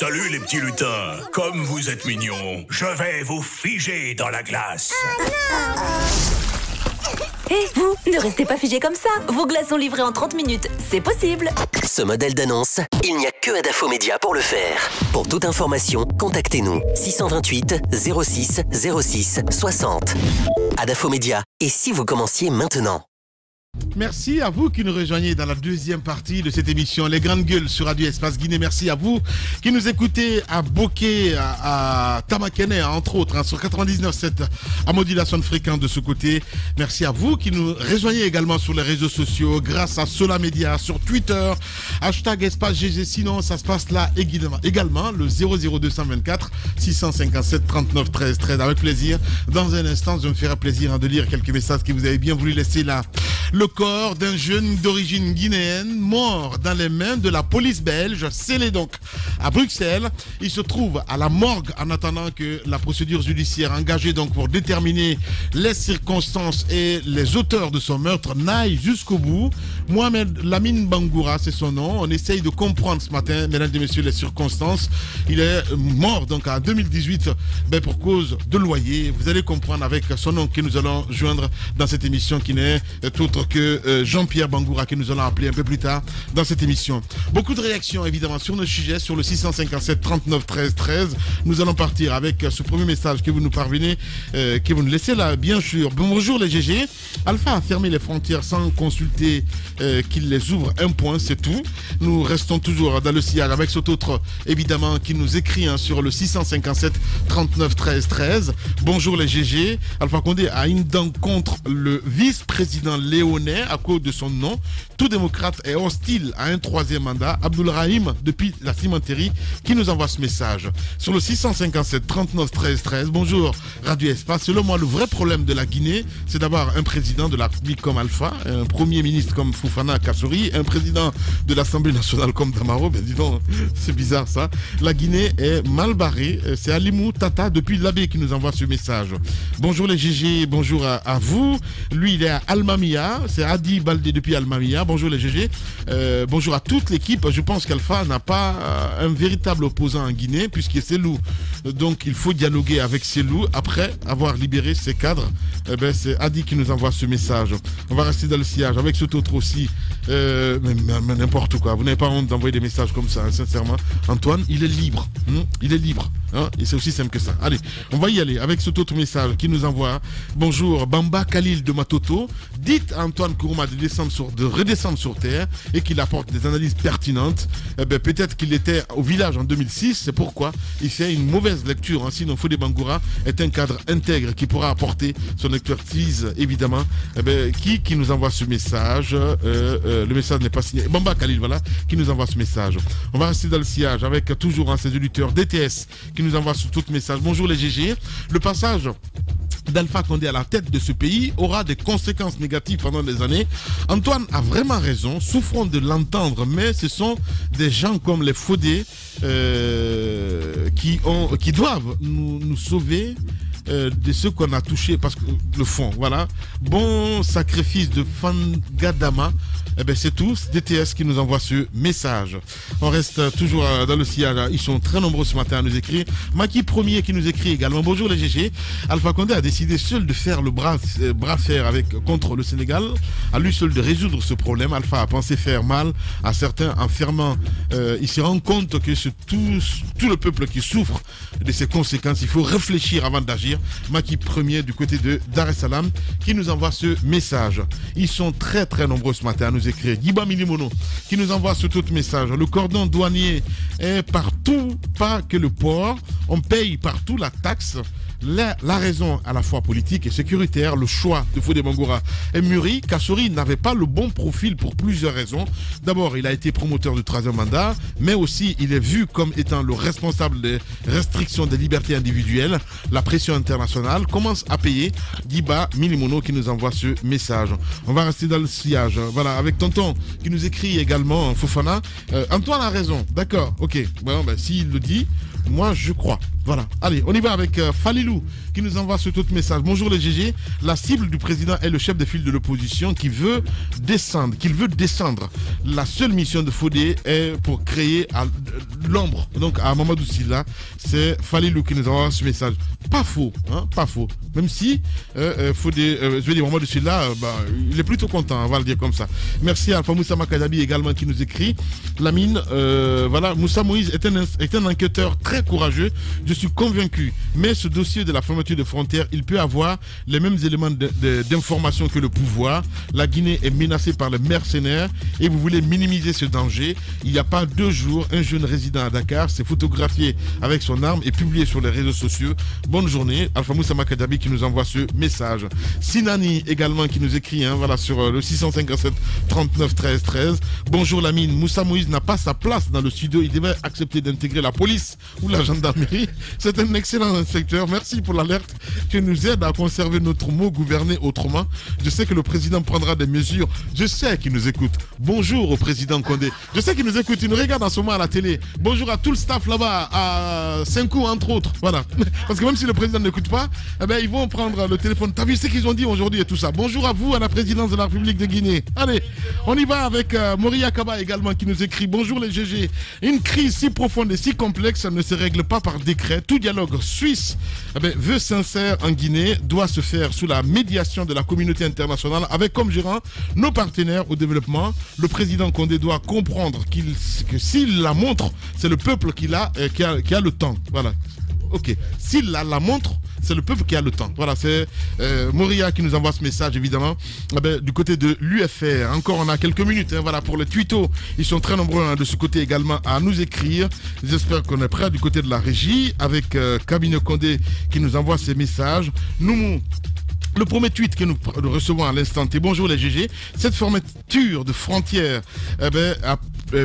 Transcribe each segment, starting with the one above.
Salut les petits lutins. Comme vous êtes mignons, je vais vous figer dans la glace. Hé, vous, ne restez pas figés comme ça. Vos glaces sont livrées en 30 minutes. C'est possible. Ce modèle d'annonce, il n'y a que Adafo Média pour le faire. Pour toute information, contactez-nous 628 06 06 60. Adafo Média. Et si vous commenciez maintenant? Merci à vous qui nous rejoignez dans la deuxième partie de cette émission Les Grandes Gueules sur Radio Espace Guinée. Merci à vous qui nous écoutez à Boké, à Tamakene, entre autres, sur 99.7 à modulation de fréquence de ce côté. Merci à vous qui nous rejoignez également sur les réseaux sociaux grâce à Sola Media, sur Twitter, hashtag Espace GG. Sinon, ça se passe là également, le 00224 657 39 13 13. Avec plaisir. Dans un instant, je me ferai plaisir de lire quelques messages que vous avez bien voulu laisser là. Le corps d'un jeune d'origine guinéenne mort dans les mains de la police belge, scellé donc à Bruxelles. Il se trouve à la morgue en attendant que la procédure judiciaire engagée donc pour déterminer les circonstances et les auteurs de son meurtre n'aille jusqu'au bout. Mohamed Lamine Bangoura, c'est son nom. On essaye de comprendre ce matin, mesdames et messieurs, les circonstances. Il est mort donc en 2018 pour cause de loyer. Vous allez comprendre avec son nom que nous allons joindre dans cette émission qui n'est autre que Jean-Pierre Bangoura, que nous allons appeler un peu plus tard dans cette émission. Beaucoup de réactions évidemment sur nos sujets, sur le 657 39 13 13. Nous allons partir avec ce premier message que vous nous parvenez, que vous nous laissez là, bien sûr. Bonjour les GG. Alpha a fermé les frontières sans consulter qu'il les ouvre, un point, c'est tout. Nous restons toujours dans le sillage avec cet autre évidemment qui nous écrit sur le 657 39 13 13. Bonjour les GG. Alpha Condé a une dent contre le vice-président léonais à cause de son nom. Tout démocrate est hostile à un troisième mandat. Abdoulrahim, depuis la cimenterie, qui nous envoie ce message. Sur le 657 39 13 13, bonjour Radio Espace. Selon moi, le vrai problème de la Guinée, c'est d'avoir un président de la République comme Alpha, un premier ministre comme Fofana Kassori, un président de l'Assemblée nationale comme Damaro. Ben dis donc, c'est bizarre ça. La Guinée est mal barrée. C'est Alimou Tata, depuis l'Abbé, qui nous envoie ce message. Bonjour les GG, bonjour à vous. Lui, il est à Almamia. C'est Adi Baldé depuis Almamia. Bonjour les GG. Bonjour à toute l'équipe. Je pense qu'Alpha n'a pas un véritable opposant en Guinée puisque c'est Lou. Donc il faut dialoguer avec ces loups après avoir libéré ses cadres. C'est Adi qui nous envoie ce message. On va rester dans le sillage avec cet autre aussi. Mais n'importe quoi. Vous n'avez pas honte d'envoyer des messages comme ça, sincèrement. Antoine, il est libre. Il est libre. Et c'est aussi simple que ça. Allez, on va y aller avec cet autre message qui nous envoie. Bonjour, Bamba Khalil de Matoto. Dites à Antoine Kourouma de redescendre sur terre et qu'il apporte des analyses pertinentes. Peut-être qu'il était au village en 2006, c'est pourquoi il fait une mauvaise lecture. Sinon, Fodé Bangoura est un cadre intègre qui pourra apporter son expertise, évidemment. Qui nous envoie ce message le message n'est pas signé. Bamba Khalil, voilà, qui nous envoie ce message. On va rester dans le sillage avec toujours ces auditeurs DTS qui nous envoie ce tout message. Bonjour les GG. Le passage d'Alpha Condé à la tête de ce pays aura des conséquences négatives pendant des années. Antoine a vraiment raison, souffrons de l'entendre, mais ce sont des gens comme les Fodé qui doivent nous sauver de ce qu'on a touché, parce que le fond, voilà. Bon sacrifice de Fangadama. C'est tout. DTS qui nous envoie ce message. On reste toujours dans le sillage. Ils sont très nombreux ce matin à nous écrire. Maki Premier qui nous écrit également. Bonjour les GG. Alpha Condé a décidé seul de faire le bras fer contre le Sénégal. À lui seul de résoudre ce problème. Alpha a pensé faire mal à certains en fermant. Il se rend compte que c'est tout le peuple qui souffre de ces conséquences. Il faut réfléchir avant d'agir. Maki Premier du côté de Dar es Salaam qui nous envoie ce message. Ils sont très très nombreux ce matin à nous écrire. Giba Milimono qui nous envoie ce tout message. Le cordon douanier est partout, pas que le port. On paye partout la taxe. La raison à la fois politique et sécuritaire, le choix de Fodé Bangoura est mûri. Kassori n'avait pas le bon profil pour plusieurs raisons. D'abord, il a été promoteur du troisième mandat, mais aussi il est vu comme étant le responsable des restrictions des libertés individuelles. La pression internationale commence à payer. Giba Milimono qui nous envoie ce message. On va rester dans le sillage. Voilà, avec Tonton qui nous écrit également Fofana. Antoine a raison. D'accord, ok. Bon, s'il le dit, Moi, je crois. Voilà. Allez, on y va avec Falilou qui nous envoie ce autre message. Bonjour les GG. La cible du président est le chef de file de l'opposition qu'il veut descendre. La seule mission de Fodé est pour créer l'ombre. Donc à Mamadou Sylla, c'est Falilou qui nous envoie ce message. Pas faux, hein, pas faux. Même si Fodé, je veux dire Mamadou Sylla, il est plutôt content, on va le dire comme ça. Merci à Alpha Moussa Makadabi également qui nous écrit. Lamine, voilà, Moussa Moïse est un enquêteur très courageux. Je suis convaincu, mais ce dossier de la fermeture de frontières, il peut avoir les mêmes éléments d'information que le pouvoir. La Guinée est menacée par les mercenaires et vous voulez minimiser ce danger. Il n'y a pas 2 jours, un jeune résident à Dakar s'est photographié avec son arme et publié sur les réseaux sociaux. Bonne journée. Alpha Moussa Makadabi qui nous envoie ce message. Sinani également qui nous écrit, voilà, sur le 657 39 13 13. Bonjour Lamine, Moussa Moïse n'a pas sa place dans le studio. Il devait accepter d'intégrer la police ou la gendarmerie. C'est un excellent inspecteur. Merci pour l'alerte qui nous aide à conserver notre mot gouverner autrement. Je sais que le président prendra des mesures. Je sais qu'il nous écoute. Bonjour au président Condé. Je sais qu'il nous écoute. Il nous regarde en ce moment à la télé. Bonjour à tout le staff là-bas, à Senkou entre autres. Voilà. Parce que même si le président n'écoute pas, ils vont prendre le téléphone. T'as vu ce qu'ils ont dit aujourd'hui et tout ça. Bonjour à vous, à la présidence de la République de Guinée. Allez, on y va avec Moria Kaba également qui nous écrit. Bonjour les GG. Une crise si profonde et si complexe ne se règle pas par décret. Tout dialogue suisse vœu sincère en Guinée doit se faire sous la médiation de la communauté internationale avec comme gérant nos partenaires au développement. Le président Condé doit comprendre que s'il la montre, c'est le peuple qui a le temps. Voilà. Ok. S'il la montre, c'est le peuple qui a le temps. Voilà, c'est Moria qui nous envoie ce message, évidemment. Du côté de l'UFR, encore on a quelques minutes. Voilà, pour les tutos, ils sont très nombreux de ce côté également à nous écrire. J'espère qu'on est prêt du côté de la régie avec Cabinet Condé qui nous envoie ces messages. Le premier tweet que nous recevons à l'instant T. Bonjour les GG. Cette fermeture de frontières a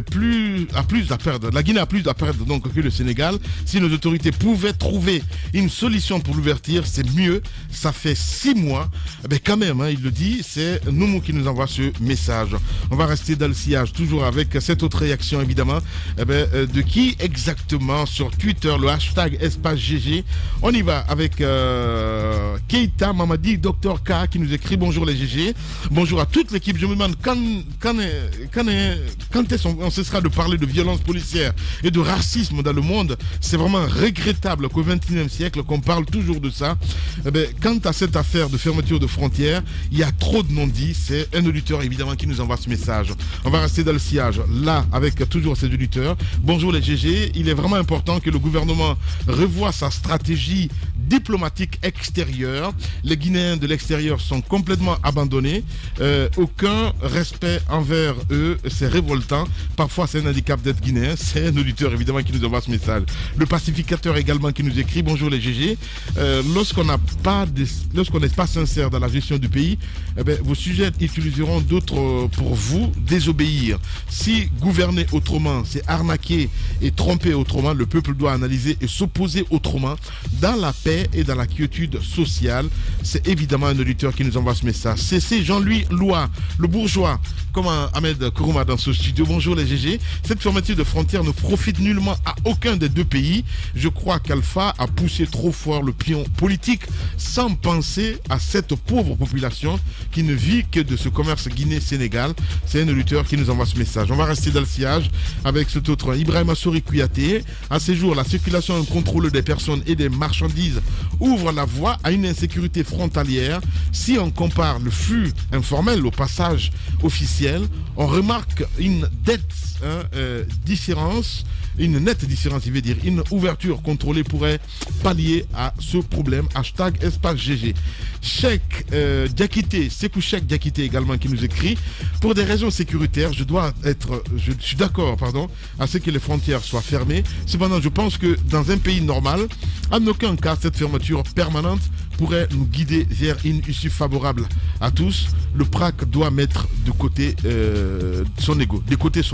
plus à perdre. La Guinée a plus à perdre donc que le Sénégal. Si nos autorités pouvaient trouver une solution pour l'ouverture, c'est mieux. Ça fait 6 mois. Quand même, il le dit, c'est Noumou qui nous envoie ce message. On va rester dans le sillage, toujours avec cette autre réaction évidemment. De qui exactement sur Twitter, le hashtag espace GG. On y va avec Keita Mamadi, Dr K qui nous écrit bonjour les GG. Bonjour à toute l'équipe. Je me demande quand est-ce qu'on cessera de parler de violence policière et de racisme dans le monde. C'est vraiment regrettable qu'au XXIe siècle qu'on parle toujours de ça. Quant à cette affaire de fermeture de frontières, il y a trop de non-dits. C'est un auditeur évidemment qui nous envoie ce message. On va rester dans le sillage là avec toujours ces auditeurs. Bonjour les GG. Il est vraiment important que le gouvernement revoie sa stratégie diplomatique extérieure. Les Guinéens de l'extérieur sont complètement abandonnés. Aucun respect envers eux. C'est révoltant. Parfois, c'est un handicap d'être guinéen. C'est un auditeur, évidemment, qui nous envoie ce message. Le pacificateur également qui nous écrit. Bonjour les GG. Lorsqu'on n'est pas sincère dans la gestion du pays, vos sujets utiliseront d'autres pour vous désobéir. Si gouverner autrement, c'est arnaquer et tromper autrement, le peuple doit analyser et s'opposer autrement dans la paix et dans la quiétude sociale. C'est évidemment un auditeur qui nous envoie ce message. C'est Jean-Louis Lois, le bourgeois, comme Ahmed Kourouma dans ce studio. Bonjour les GG. Cette fermeture de frontières ne profite nullement à aucun des 2 pays. Je crois qu'Alpha a poussé trop fort le pion politique sans penser à cette pauvre population qui ne vit que de ce commerce Guinée-Sénégal. C'est un auditeur qui nous envoie ce message. On va rester dans le sillage avec cet autre Ibrahim Assouri Kouyaté. À ces jours, la circulation et le contrôle des personnes et des marchandises ouvre la voie à une insécurité frontalière. Si on compare le flux informel au passage officiel, on remarque une une nette différence, il veut dire. Une ouverture contrôlée pourrait pallier à ce problème. Hashtag espace GG. Cheikh Diakité, Sekou Cheikh Diakité également qui nous écrit. Pour des raisons sécuritaires, je suis d'accord, à ce que les frontières soient fermées. Cependant, je pense que dans un pays normal, en aucun cas, cette fermeture permanente pourrait nous guider vers une issue favorable à tous. Le PRAC doit mettre de côté son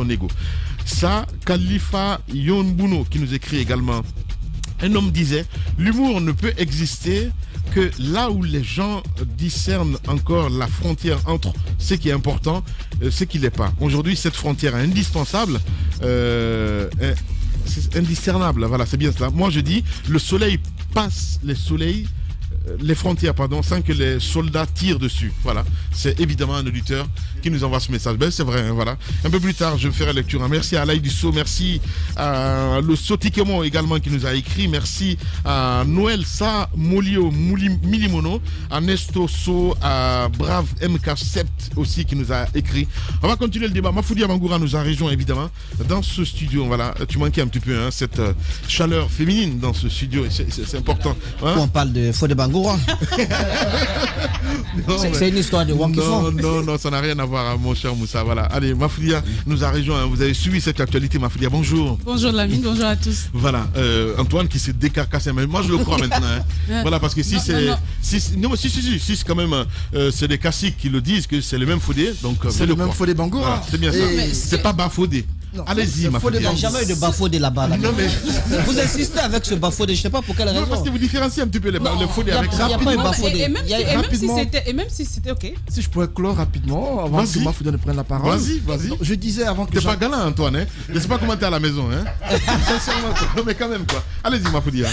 ego. Ça, Khalifa Yonbuno qui nous écrit également. Un homme disait, l'humour ne peut exister que là où les gens discernent encore la frontière entre ce qui est important et ce qui n'est pas. Aujourd'hui, cette frontière est indispensable. c'est indiscernable. Voilà, c'est bien cela. Moi, je dis, le soleil passe les frontières, sans que les soldats tirent dessus. Voilà, c'est évidemment un auditeur qui nous envoie ce message. Ben, c'est vrai, hein, voilà. Un peu plus tard, je ferai lecture. Merci à Alaï Dusso, merci à le Sotikemo également qui nous a écrit. Merci à Noël Sa Molio Milimono, à Nesto So, à Brave MK7 aussi qui nous a écrit. On va continuer le débat. Mafoudia Bangoura nous a rejoint évidemment dans ce studio. Voilà, tu manquais un petit peu cette chaleur féminine dans ce studio. C'est important. Hein? On parle de Fodé Bangoura. C'est une histoire de Wankifon. Non, ça n'a rien à voir, mon cher Moussa. Voilà. Allez, Mafoudia nous a rejoint. Vous avez suivi cette actualité, Mafoudia. Bonjour. Bonjour Lamine, bonjour à tous. Voilà, Antoine qui s'est décarcassé. Mais moi, je le crois maintenant. Hein. Voilà, parce que si c'est quand même, c'est des classiques qui le disent que c'est le même Fodé. Donc c'est le même Fodé Bangoura. Voilà, c'est bien ça. C'est pas Bafodé. Allez-y, Mafoudia. Il n'y a jamais eu de Bafodé là-bas. Là. Non, mais... Vous insistez avec ce Bafodé, je ne sais pas pour quelle raison. Parce que vous différenciez un petit peu le Fodé avec ça. Et même si c'était OK. Si je pourrais clore rapidement avant que Mafoudia ne prenne la parole. Vas-y. Je disais avant que. T'es pas galant, Antoine, hein? Je ne sais pas comment t'es à la maison, hein? Sincèrement, non, mais quand même, quoi. Allez-y, Mafoudia.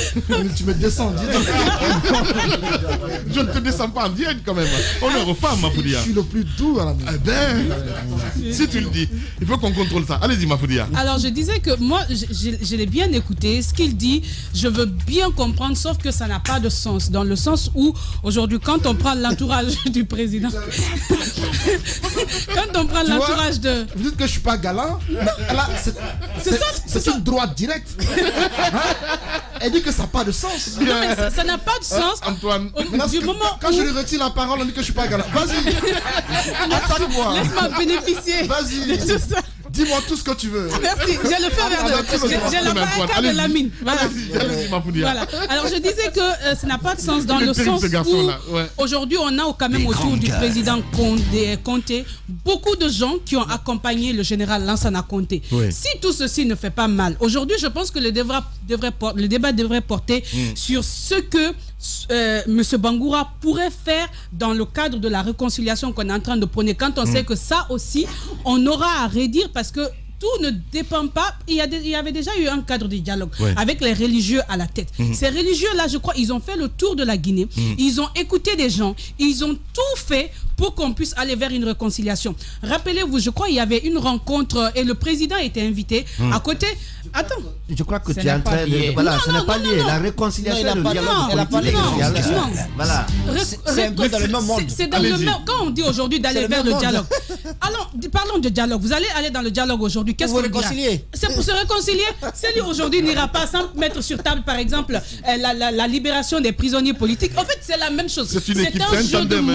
Tu me descends, Je ne te descends pas en direct, quand même. Honneur aux femmes, Mafoudia. Je suis le plus doux à la maison. Eh ben, si tu le dis, il faut qu'on contrôle ça. Allez-y, Mafoudia. Alors, je disais que moi, je l'ai bien écouté. Ce qu'il dit, je veux bien comprendre, sauf que ça n'a pas de sens. Dans le sens où, aujourd'hui, quand on prend l'entourage du président, quand on prend l'entourage de... Vous dites que je ne suis pas galant, mais là, c'est une droite directe. Hein? Elle dit que ça n'a pas de sens. Non, mais ça n'a pas de sens. Antoine, du moment quand je lui retire la parole, on dit que je ne suis pas galant. Vas-y. Attends-moi. Laisse-moi bénéficier. Vas-y. Dis-moi tout ce que tu veux. Merci, j'ai le feu vert. J'ai la barricade de la mine. Voilà. Alors je disais que ça n'a pas de sens dans le sens où aujourd'hui on a quand même autour du président Conté beaucoup de gens qui ont accompagné le général Lansana Conté. Si tout ceci ne fait pas mal, aujourd'hui je pense que le débat devrait porter sur ce que M. Bangoura pourrait faire dans le cadre de la réconciliation qu'on est en train de prôner, quand on sait que ça aussi on aura à redire parce que tout ne dépend pas. Il y avait déjà eu un cadre de dialogue avec les religieux à la tête. Ces religieux-là, je crois, ils ont fait le tour de la Guinée. Ils ont écouté des gens. Ils ont tout fait pour qu'on puisse aller vers une réconciliation. Rappelez-vous, je crois, il y avait une rencontre et le président était invité. À côté... Attends. Je crois que tu es en train de... Voilà, ce n'est pas lié. La réconciliation et le dialogue politique. Voilà. C'est un peu dans le même monde. C'est dans le même... Quand on dit aujourd'hui d'aller vers le dialogue... Alors, parlons de dialogue. Vous allez aller dans le dialogue aujourd'hui. Qu'est-ce que vous réconcilier? C'est pour se réconcilier. Celui aujourd'hui n'ira pas sans mettre sur table, par exemple, la libération des prisonniers politiques. En fait, c'est la même chose. C'est un jeu de mots.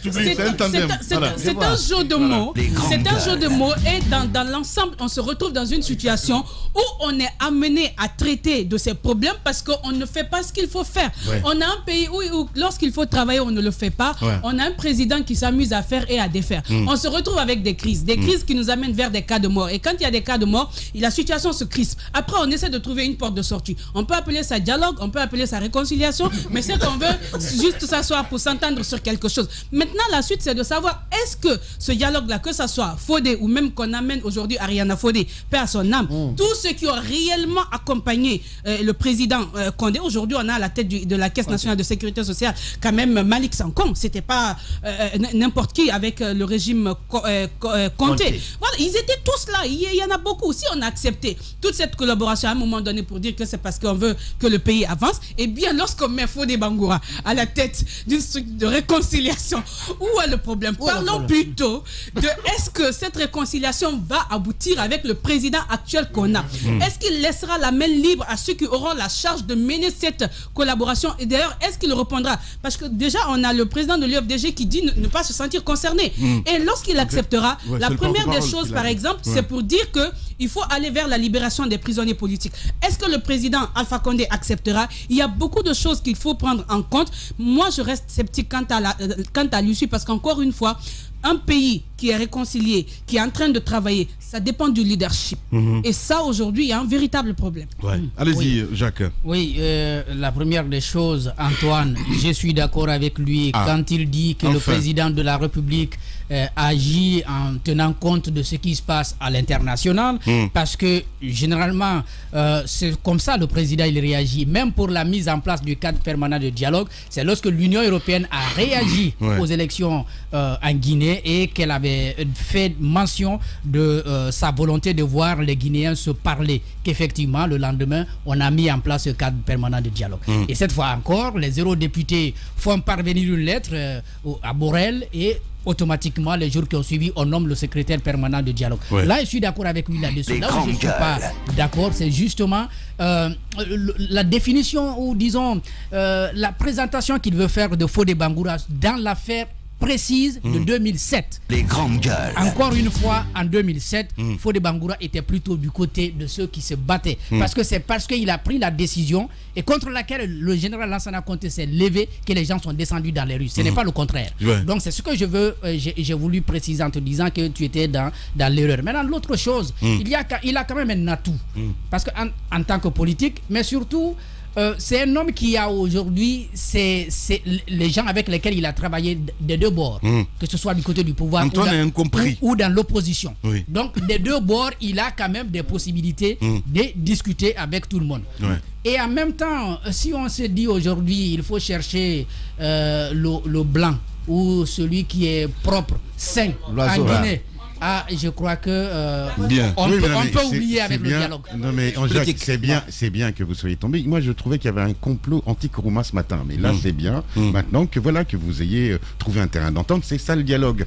C'est un jeu de mots. C'est un jeu de mots. Et dans l'ensemble, on se retrouve dans une situation où on est amené à traiter de ces problèmes parce qu'on ne fait pas ce qu'il faut faire. On a un pays où lorsqu'il faut travailler, on ne le fait pas. On a un président qui s'amuse à faire et à défaire. On se retrouve avec des crises qui nous amènent vers des cas de mort. Et quand il y a des cas de mort, la situation se crispe. Après, on essaie de trouver une porte de sortie. On peut appeler ça dialogue, on peut appeler ça réconciliation, mais c'est qu'on veut juste s'asseoir pour s'entendre sur quelque chose. Maintenant, la suite, c'est de savoir est-ce que ce dialogue-là, que ça soit Fodé ou même qu'on amène aujourd'hui Ariana Fodé, paix à son âme, tous ceux qui ont réellement accompagné le président Condé, aujourd'hui, on a à la tête de la Caisse nationale de sécurité sociale quand même Malik Sankom. C'était pas n'importe qui avec le régime Condé. Voilà, ils étaient tous là. Il y en a beaucoup. Si on a accepté toute cette collaboration à un moment donné pour dire que c'est parce qu'on veut que le pays avance, et bien lorsqu'on met Fodé Bangoura à la tête d'une structure de réconciliation, où est le problème? Parlons plutôt de est-ce que cette réconciliation va aboutir avec le président actuel qu'on a? Est-ce qu'il laissera la main libre à ceux qui auront la charge de mener cette collaboration? Et d'ailleurs, est-ce qu'il répondra? Parce que déjà, on a le président de l'UFDG qui dit ne pas se sentir concerné. Et lorsqu'il acceptera, la première des choses, par exemple, c'est pour dire qu'il faut aller vers la libération des prisonniers politiques. Est-ce que le président Alpha Condé acceptera? Il y a beaucoup de choses qu'il faut prendre en compte. Moi, je reste sceptique quant à l'issue parce qu'encore une fois, un pays qui est réconcilié, qui est en train de travailler, ça dépend du leadership. Et ça, aujourd'hui, il y a un véritable problème. Allez-y, Jacques. Oui, la première des choses, Antoine, je suis d'accord avec lui quand il dit que le président de la République agit en tenant compte de ce qui se passe à l'international, parce que généralement, c'est comme ça le président il réagit. Même pour la mise en place du cadre permanent de dialogue, c'est lorsque l'Union européenne a réagi aux élections en Guinée et qu'elle avait fait mention de sa volonté de voir les Guinéens se parler, qu'effectivement le lendemain on a mis en place ce cadre permanent de dialogue. Et cette fois encore, les eurodéputés font parvenir une lettre à Borrell et automatiquement les jours qui ont suivi on nomme le secrétaire permanent de dialogue. Là je suis d'accord avec lui là-dessus. Là où je ne suis pas d'accord, c'est justement la définition ou disons la présentation qu'il veut faire de Fodé Bangoura dans l'affaire précise de 2007. Les grandes gueules. Encore une fois, en 2007, Fodé Bangoura était plutôt du côté de ceux qui se battaient. Parce que c'est parce qu'il a pris la décision et contre laquelle le général Lansana Conté s'est levé que les gens sont descendus dans les rues. Ce n'est pas le contraire. Donc c'est ce que je veux, j'ai voulu préciser en te disant que tu étais dans l'erreur. Maintenant, l'autre chose, il a quand même un atout. Parce qu'en tant que politique, mais surtout, c'est un homme qui a aujourd'hui les gens avec lesquels il a travaillé des deux bords, que ce soit du côté du pouvoir ou dans l'opposition. Donc des deux bords, il a quand même des possibilités de discuter avec tout le monde. Et en même temps, si on se dit aujourd'hui il faut chercher le blanc ou celui qui est propre, sain en Guinée, je crois que on peut oublier avec le dialogue. Non mais Jacques, c'est bien que vous soyez tombé. Moi je trouvais qu'il y avait un complot anti-Kourouma ce matin, mais là c'est bien. Maintenant que que vous ayez trouvé un terrain d'entente, c'est ça le dialogue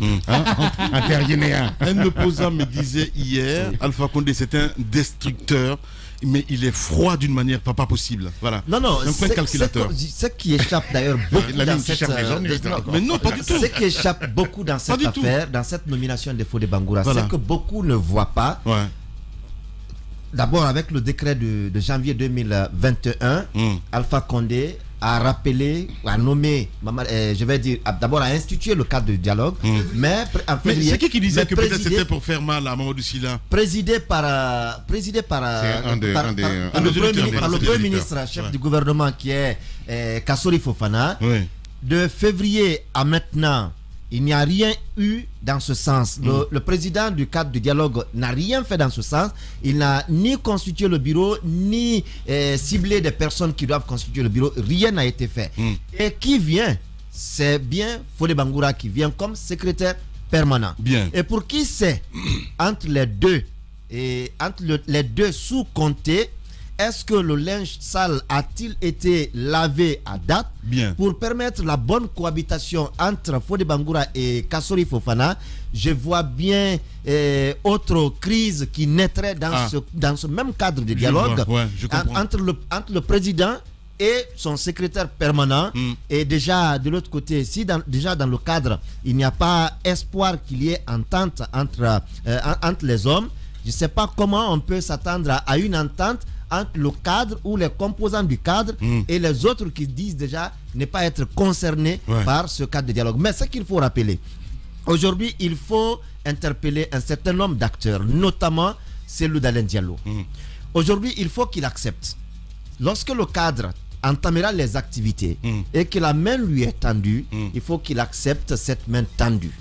interguinéen. Un opposant me disait hier, Alpha Condé c'est un destructeur, mais il est froid d'une manière pas possible. Voilà. Non, un point calculateur. Ce qui échappe d'ailleurs beaucoup dans cette mais non, pas du tout. Ce qui échappe beaucoup dans cette affaire, dans cette nomination de Fodé Bangoura, c'est que beaucoup ne voient pas. D'abord, avec le décret de janvier 2021, Alpha Condé a rappelé, a nommé, je vais dire, d'abord a institué le cadre de dialogue, mais c'est qui disait que peut-être c'était pour faire mal à Mamadou Sylla? Présidé par le Premier ministre, chef du gouvernement qui est Kassori Fofana. De février à maintenant, il n'y a rien eu dans ce sens. Le président du cadre de dialogue n'a rien fait dans ce sens. Il n'a ni constitué le bureau, ni ciblé des personnes qui doivent constituer le bureau. Rien n'a été fait. Et qui vient? C'est bien Fodé Bangoura qui vient comme secrétaire permanent. Et pour qui c'est entre les deux, les deux sous-comtés, est-ce que le linge sale a-t-il été lavé à date pour permettre la bonne cohabitation entre Fodé Bangoura et Kassori Fofana? Je vois bien autre crise qui naîtrait dans ce même cadre de dialogue entre le président et son secrétaire permanent. Et déjà de l'autre côté, si déjà dans le cadre il n'y a pas espoir qu'il y ait entente entre les hommes, je ne sais pas comment on peut s'attendre à une entente entre le cadre ou les composants du cadre et les autres qui disent déjà ne pas être concernés par ce cadre de dialogue. Mais ce qu'il faut rappeler, aujourd'hui, il faut interpeller un certain nombre d'acteurs, notamment celui d'Alain Diallo. Aujourd'hui, il faut qu'il accepte. Lorsque le cadre entamera les activités et que la main lui est tendue, il faut qu'il accepte cette main tendue.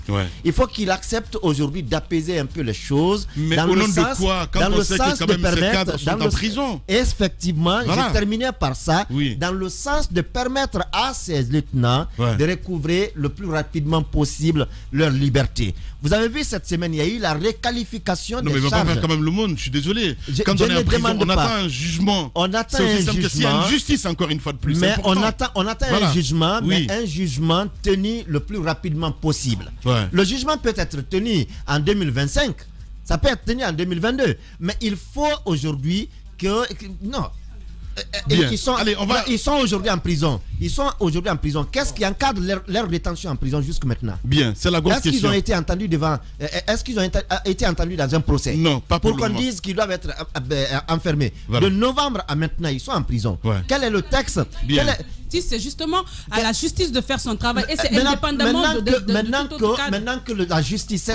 Il faut qu'il accepte aujourd'hui d'apaiser un peu les choses. Mais au nom de quoi? Quand on sait que quand même ces cadres sont en prison. Effectivement, j'ai terminé par ça. Dans le sens de permettre à ces lieutenants de recouvrer le plus rapidement possible leur liberté. Vous avez vu cette semaine, il y a eu la réqualification des charges. Non mais on va pas faire quand même le monde, je suis désolé. Quand on est en prison, on attend un jugement. On attend un jugement. C'est une justice encore une fois de plus. Mais on attend un jugement, mais un jugement tenu le plus rapidement possible. Le jugement peut être tenu en 2025, ça peut être tenu en 2022, mais il faut aujourd'hui que... Non. Ils sont aujourd'hui en prison. Qu'est-ce qui encadre leur détention en prison jusque maintenant? C'est la grosse question. Est-ce qu'ils ont été entendus est-ce qu'ils ont été entendus dans un procès? Non, pas pour qu'on dise qu'ils doivent être enfermés. De novembre à maintenant, ils sont en prison. Quel est le texte? justice, c'est justement à la justice de faire son travail. Et c'est indépendamment maintenant que la justice,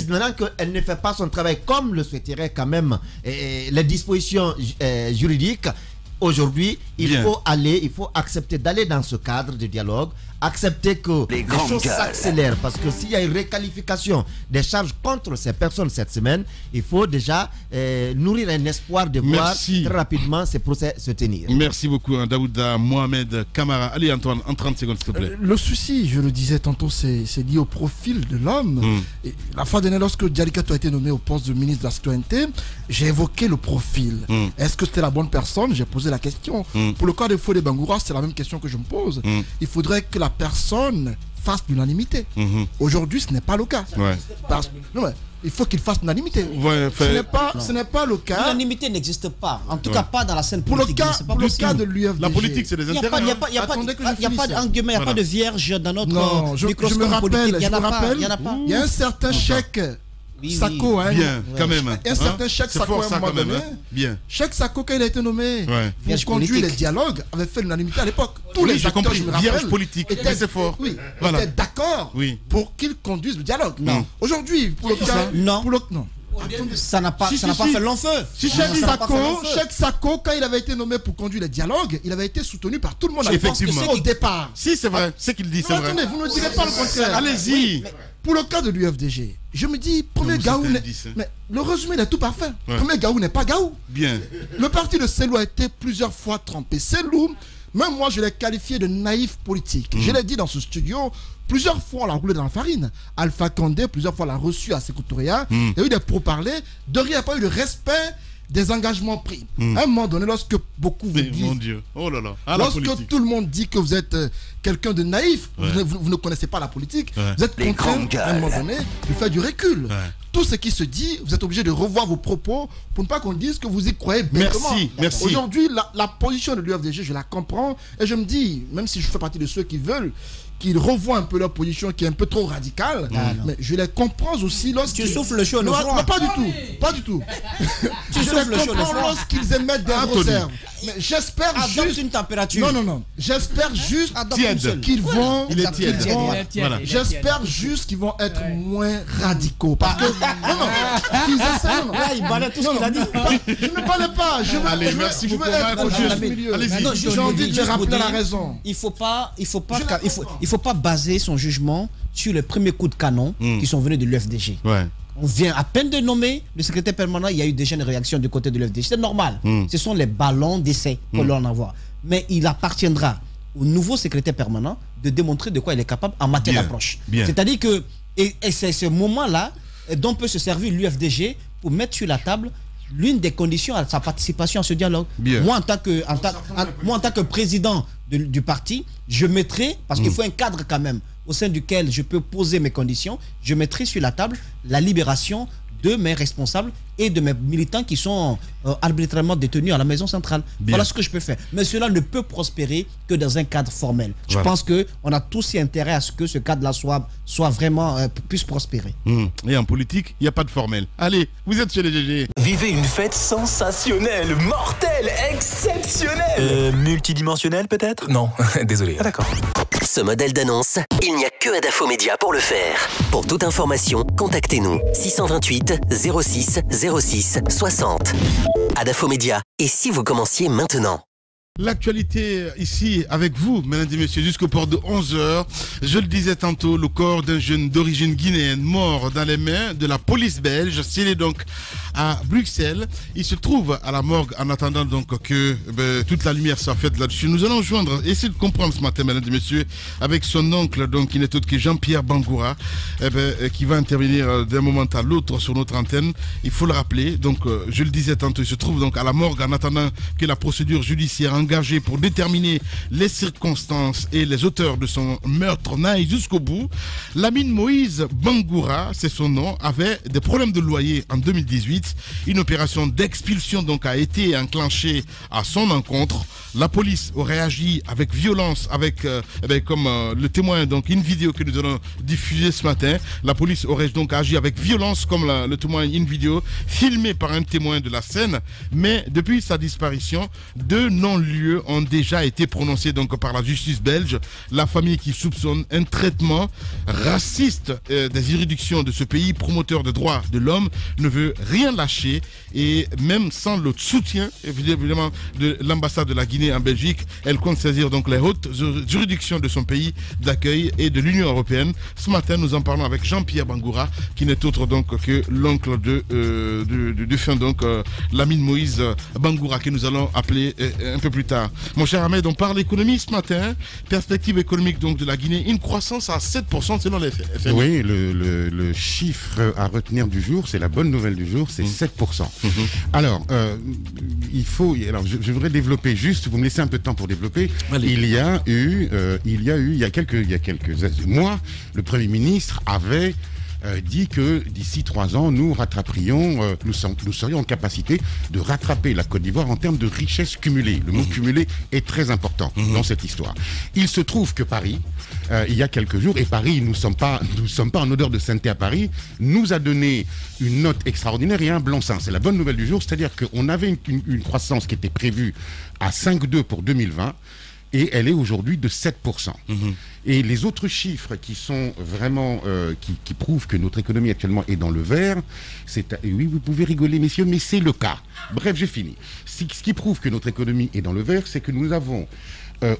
maintenant qu'elle ne fait pas son travail comme le souhaiterait quand même les dispositions juridiques, aujourd'hui, il faut accepter d'aller dans ce cadre de dialogue, accepter que les choses s'accélèrent, parce que s'il y a une réqualification des charges contre ces personnes cette semaine, il faut déjà nourrir un espoir de voir très rapidement ces procès se tenir. Merci beaucoup, Daouda Mohamed Kamara. Allez Antoine, en 30 secondes s'il te plaît. Le souci, je le disais tantôt, c'est lié au profil de l'homme. La fois dernière, lorsque Dialikato a été nommé au poste de ministre de la Citoyenneté, j'ai évoqué le profil. Est-ce que c'était la bonne personne? J'ai posé la question. Pour le cas de Fodé Bangoura, c'est la même question que je me pose. Il faudrait que la personne fasse l'unanimité. Aujourd'hui, ce n'est pas le cas. Il faut qu'il fasse l'unanimité. Ce n'est pas le cas. L'unanimité n'existe pas. En tout cas, pas dans la scène politique. Pour le cas de l'UFDG. La politique, c'est des intérêts. Il n'y a pas de vierge dans notre microscope politique. Il n'y en a pas. Il y a un certain chèque. Sako, bien, quand même. Un certain chèque Sako à un moment donné. Bien. Chèque Sako, quand il a été nommé pour conduire les dialogues, avait fait l'unanimité à l'époque. Tous les acteurs, je me rappelle, politique, étaient d'accord pour qu'ils conduisent le dialogue. Aujourd'hui, pour le cas, ça n'a pas fait long feu. Si Chèque Sako, quand il avait été nommé pour conduire les dialogues, il avait été soutenu par tout le monde. Effectivement. Au départ. Si, c'est vrai. C'est qu'il dit, c'est vrai. Attendez, vous ne direz pas le contraire. Allez-y. Pour le cas de l'UFDG, je me dis, premier Gaou, mais le résumé est tout parfait. Premier Gaou n'est pas Gaou. Bien. Le parti de Selou a été plusieurs fois trompé. Selou, même moi, je l'ai qualifié de naïf politique. Je l'ai dit dans ce studio, plusieurs fois on l'a roulé dans la farine. Alpha Condé, plusieurs fois l'a reçu à Sékou Touréa. Il y a eu des pourparlers. De rien, il n'y a pas eu de respect des engagements pris. À un moment donné, lorsque beaucoup vous disent, mon Dieu, oh là là, lorsque tout le monde dit que vous êtes quelqu'un de naïf, vous ne connaissez pas la politique, vous êtes contraint à un moment donné de faire du recul. Tout ce qui se dit, vous êtes obligé de revoir vos propos pour ne pas qu'on dise que vous y croyez bêtement. Merci. Aujourd'hui, la position de l'UFDG, je la comprends et je me dis, même si je fais partie de ceux qui veulent qu'ils revoient un peu leur position qui est un peu trop radicale, mais je les comprends aussi lorsqu'ils... Tu souffles le chaud, le froid. Non, pas du tout, pas du tout. Tu souffles le chaud, le froid. Lorsqu'ils émettent des réserves. Mais j'espère juste une température. Non. J'espère juste qu'ils vont... Il est tiède. J'espère juste qu'ils vont être moins radicaux. Parce que... il balait tout ce qu'il a dit. Je ne parlais pas. Allez, merci beaucoup. J'ai envie de rappeler la raison. Il faut pas baser son jugement sur les premiers coups de canon qui sont venus de l'UFDG. On vient à peine de nommer le secrétaire permanent, il y a eu déjà une réaction du côté de l'UFDG. C'est normal. Ce sont les ballons d'essai qu'on leur envoie. Mais il appartiendra au nouveau secrétaire permanent de démontrer de quoi il est capable en matière d'approche. C'est-à-dire que c'est ce moment-là dont peut se servir l'UFDG pour mettre sur la table l'une des conditions à sa participation à ce dialogue. Moi, en tant que président du parti, je mettrai, parce qu'il faut un cadre quand même, au sein duquel je peux poser mes conditions, je mettrai sur la table la libération de mes responsables et de mes militants qui sont arbitrairement détenus à la maison centrale. Voilà ce que je peux faire. Mais cela ne peut prospérer que dans un cadre formel. Je pense qu'on a tous intérêt à ce que ce cadre-là soit vraiment, puisse prospérer. Et en politique, il n'y a pas de formel. Allez, vous êtes chez les GG. Vivez une fête sensationnelle, mortelle, exceptionnelle. Multidimensionnelle peut-être? Non, désolé. Ah, d'accord. Ce modèle d'annonce, il n'y a que Adafo Média pour le faire. Pour toute information, contactez-nous 628 06 06 60. Adafo Média. Et si vous commenciez maintenant? L'actualité ici avec vous, mesdames et messieurs, jusqu'au port de 11h. Je le disais tantôt, le corps d'un jeune d'origine guinéenne mort dans les mains de la police belge, scellé donc à Bruxelles. Il se trouve à la morgue en attendant donc que toute la lumière soit faite là-dessus. Nous allons joindre, essayer de comprendre ce matin, mesdames et messieurs, avec son oncle, donc qui n'est autre que Jean-Pierre Bangoura, qui va intervenir d'un moment à l'autre sur notre antenne. Il faut le rappeler, donc je le disais tantôt, il se trouve donc à la morgue en attendant que la procédure judiciaire engagé pour déterminer les circonstances et les auteurs de son meurtre n'aille jusqu'au bout. Lamine Moïse Bangoura, c'est son nom, avait des problèmes de loyer en 2018. Une opération d'expulsion donc a été enclenchée à son encontre. La police aurait agi avec violence, avec comme le témoin, donc une vidéo que nous allons diffuser ce matin. La police aurait donc agi avec violence, comme le témoin, une vidéo filmée par un témoin de la scène. Mais depuis sa disparition, deux non-lieux lieux ont déjà été prononcés donc par la justice belge. La famille qui soupçonne un traitement raciste des juridictions de ce pays, promoteur des droits de l'homme, ne veut rien lâcher et même sans le soutien évidemment de l'ambassade de la Guinée en Belgique, elle compte saisir donc les hautes juridictions de son pays d'accueil et de l'Union européenne. Ce matin, nous en parlons avec Jean-Pierre Bangoura, qui n'est autre donc que l'oncle du défunt donc Lamine Moïse Bangoura, que nous allons appeler un peu plus tard. Mon cher Ahmed, on parle économie ce matin. Perspective économique donc de la Guinée, une croissance à 7% selon les FMI. Oui, le chiffre à retenir du jour, c'est la bonne nouvelle du jour, c'est 7%. Alors, je voudrais développer juste, vous me laissez un peu de temps pour développer. Allez. Il y a quelques mois, le Premier ministre avait dit que d'ici 3 ans, nous rattraperions, nous serions en capacité de rattraper la Côte d'Ivoire en termes de richesse cumulée. Le mot cumulé est très important dans cette histoire. Il se trouve que Paris, il y a quelques jours, et Paris, nous ne sommes pas en odeur de sainteté à Paris, nous a donné une note extraordinaire et un blanc-seing. C'est la bonne nouvelle du jour, c'est-à-dire qu'on avait une croissance qui était prévue à 5,2 pour 2020, et elle est aujourd'hui de 7%. Et les autres chiffres qui sont vraiment, qui prouvent que notre économie actuellement est dans le vert, oui, vous pouvez rigoler, messieurs, mais c'est le cas. Bref, j'ai fini. Ce qui prouve que notre économie est dans le vert, c'est que nous avons,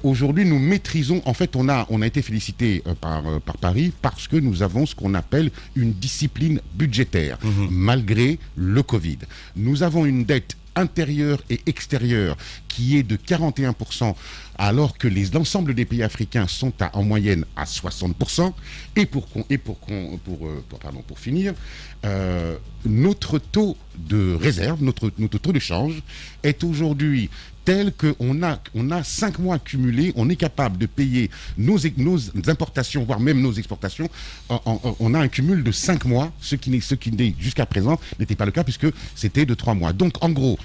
aujourd'hui, nous maîtrisons, en fait, on a été félicité par Paris parce que nous avons ce qu'on appelle une discipline budgétaire, malgré le Covid. Nous avons une dette intérieure et extérieure qui est de 41%, alors que l'ensemble des pays africains sont en moyenne à 60%. Et pour finir, notre taux de réserve, notre taux de change est aujourd'hui tel qu'on a 5 mois cumulés, on est capable de payer nos importations, voire même nos exportations. On a un cumul de 5 mois, ce qui jusqu'à présent n'était pas le cas puisque c'était de 3 mois. Donc en gros,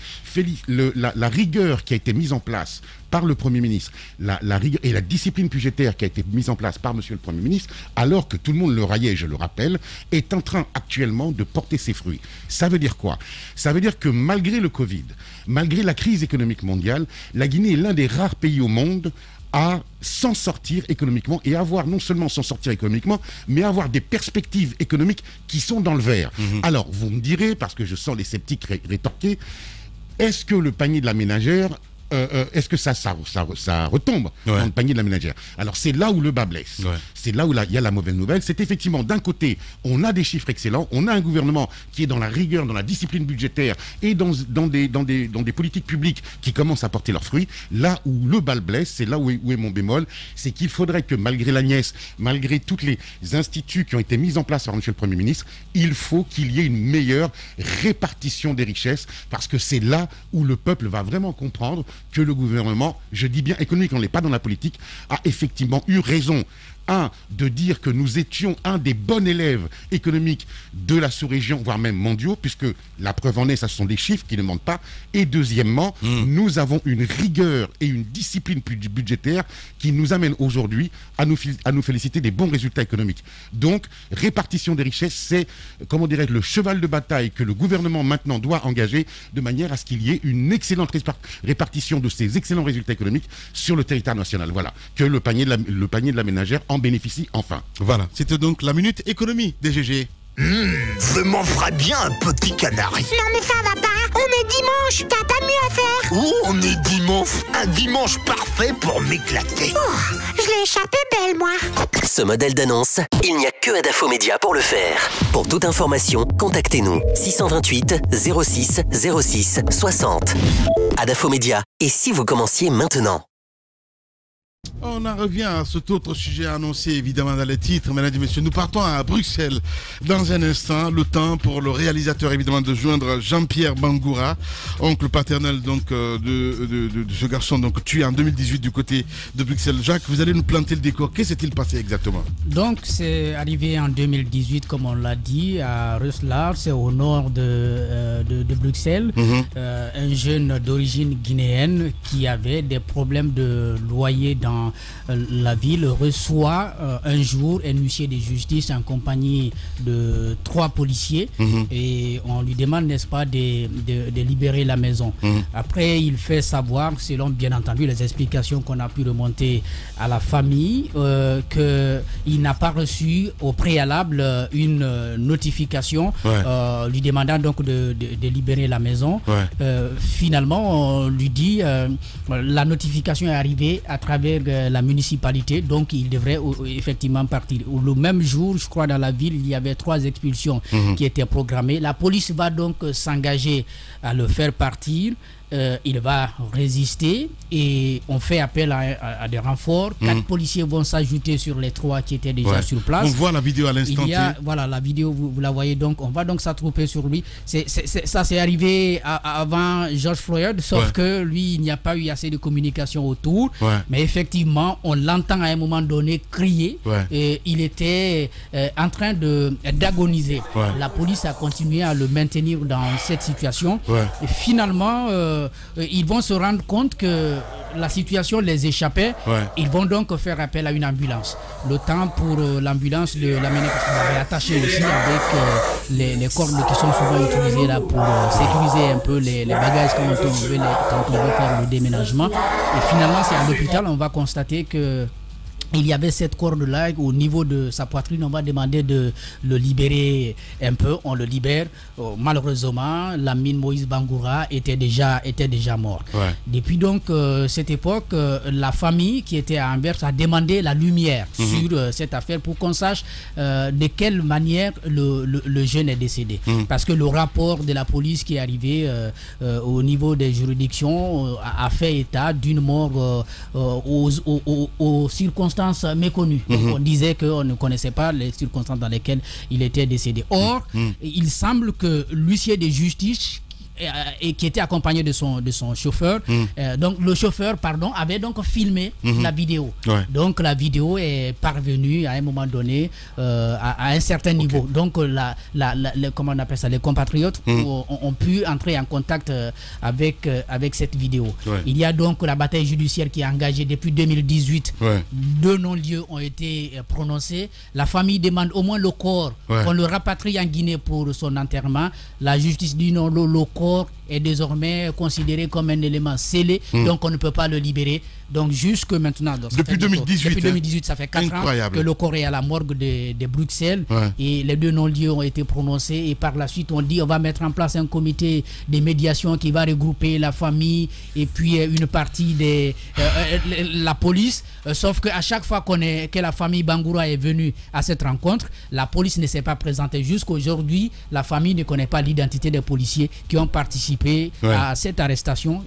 la rigueur qui a été mise en place par le Premier ministre, la rigueur et la discipline budgétaire qui a été mise en place par Monsieur le Premier ministre, alors que tout le monde le raillait, je le rappelle, est en train actuellement de porter ses fruits. Ça veut dire quoi? Ça veut dire que malgré le Covid, malgré la crise économique mondiale, la Guinée est l'un des rares pays au monde à s'en sortir économiquement et avoir non seulement s'en sortir économiquement, mais avoir des perspectives économiques qui sont dans le vert. Alors, vous me direz, parce que je sens les sceptiques rétorquer, est-ce que le panier de la ménagère est-ce que ça retombe dans le panier de la ménagère? Alors c'est là où le bas blesse. C'est là où il y a la mauvaise nouvelle. C'est effectivement, d'un côté, on a des chiffres excellents, on a un gouvernement qui est dans la rigueur, dans la discipline budgétaire et dans des politiques publiques qui commencent à porter leurs fruits. Là où le bas blesse, c'est là où est mon bémol, c'est qu'il faudrait que malgré l'Agnès, malgré tous les instituts qui ont été mis en place par M. le Premier ministre, il faut qu'il y ait une meilleure répartition des richesses, parce que c'est là où le peuple va vraiment comprendre que le gouvernement, je dis bien économique, on n'est pas dans la politique, a effectivement eu raison. De dire que nous étions un des bons élèves économiques de la sous-région, voire même mondiaux, puisque la preuve en est, ce sont des chiffres qui ne mentent pas. Et deuxièmement, nous avons une rigueur et une discipline budgétaire qui nous amène aujourd'hui à nous féliciter des bons résultats économiques. Donc, répartition des richesses, c'est, comment dirais-je, le cheval de bataille que le gouvernement maintenant doit engager de manière à ce qu'il y ait une excellente répartition de ces excellents résultats économiques sur le territoire national. Voilà, que le panier de la ménagère en bénéficie enfin. Voilà, c'était donc la Minute Économie des GG. Je m'en ferais bien un petit canari. Non mais ça va pas, on est dimanche, t'as pas mieux à faire. Oh, on est dimanche, un dimanche parfait pour m'éclater. Oh, je l'ai échappé belle moi. Ce modèle d'annonce, il n'y a que Adafo Média pour le faire. Pour toute information, contactez-nous 628 06 06 60. Adafo Média, et si vous commenciez maintenant? On en revient à cet autre sujet annoncé évidemment dans les titres. Mesdames et messieurs, nous partons à Bruxelles dans un instant. Le temps pour le réalisateur évidemment de joindre Jean-Pierre Bangoura, oncle paternel donc de ce garçon donc tué en 2018 du côté de Bruxelles. Jacques, vous allez nous planter le décor. Qu'est-ce qui s'est-il passé exactement? Donc c'est arrivé en 2018 comme on l'a dit à Roeselare, c'est au nord de Bruxelles. Un jeune d'origine guinéenne qui avait des problèmes de loyer dans dans la ville reçoit un jour un huissier de justice en compagnie de 3 policiers et on lui demande, n'est-ce pas, de libérer la maison. Après, il fait savoir, selon bien entendu les explications qu'on a pu remonter à la famille, qu'il n'a pas reçu au préalable une notification lui demandant donc de libérer la maison. Finalement, on lui dit la notification est arrivée à travers la municipalité, donc il devrait effectivement partir. Le même jour, je crois, dans la ville, il y avait 3 expulsions qui étaient programmées. La police va donc s'engager à le faire partir. Il va résister et on fait appel à des renforts. 4 policiers vont s'ajouter sur les 3 qui étaient déjà sur place. On voit la vidéo à l'instant. Voilà, la vidéo, vous la voyez donc. On va donc s'attrouper sur lui. Ça c'est arrivé avant George Floyd, sauf que lui, il n'y a pas eu assez de communication autour. Mais effectivement, on l'entend à un moment donné crier. Et il était en train d'agoniser. La police a continué à le maintenir dans cette situation. Et finalement, ils vont se rendre compte que la situation les échappait. Ils vont donc faire appel à une ambulance. Le temps pour l'ambulance de l'amener, parce qu'on avait attaché aussi avec les cordes qui sont souvent utilisées là pour sécuriser un peu les bagages quand on veut faire le déménagement. Et finalement, c'est à l'hôpital, on va constater que il y avait cette corde-là au niveau de sa poitrine. On va demander de le libérer un peu. On le libère. Malheureusement, Lamine Moïse Bangoura était déjà mort. Depuis donc cette époque, la famille qui était à Anvers a demandé la lumière sur cette affaire pour qu'on sache de quelle manière le jeune est décédé. Parce que le rapport de la police qui est arrivé au niveau des juridictions a fait état d'une mort aux circonstances méconnues. Donc on disait qu'on ne connaissait pas les circonstances dans lesquelles il était décédé. Or, il semble que l'huissier de justice et qui était accompagné de son chauffeur. Donc le chauffeur, avait donc filmé la vidéo. Donc la vidéo est parvenue à un moment donné à un certain niveau. Donc comment on appelle ça, les compatriotes ont pu entrer en contact avec cette vidéo. Il y a donc la bataille judiciaire qui est engagée depuis 2018. 2 non-lieux ont été prononcés. La famille demande au moins le corps qu'on le rapatrie en Guinée pour son enterrement. La justice dit non, le corps est désormais considéré comme un élément scellé, donc on ne peut pas le libérer. Donc jusque maintenant, depuis 2018, ça fait 4 ans que le corps est à la morgue de Bruxelles et les 2 non-lieux ont été prononcés et par la suite on dit on va mettre en place un comité de médiation qui va regrouper la famille et puis une partie de la police, sauf qu'à chaque fois que la famille Bangoura est venue à cette rencontre, la police ne s'est pas présentée. Jusqu'aujourd'hui, la famille ne connaît pas l'identité des policiers qui ont participé à cette arrestation,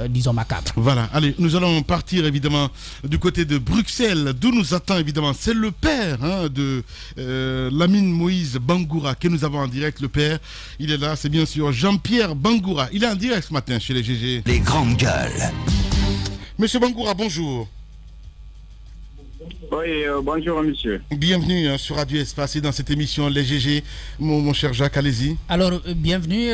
disons macabre. Voilà, allez, nous allons partir évidemment du côté de Bruxelles, d'où nous attend évidemment, c'est le père de Lamine Moïse Bangoura que nous avons en direct. Le père, il est là, c'est bien sûr Jean-Pierre Bangoura. Il est en direct ce matin chez les GG. Les grandes gueules. Monsieur Bangoura, bonjour. Oui, bonjour monsieur. Bienvenue sur Radio Espace et dans cette émission Les GG, mon cher Jacques, allez-y. Alors, bienvenue.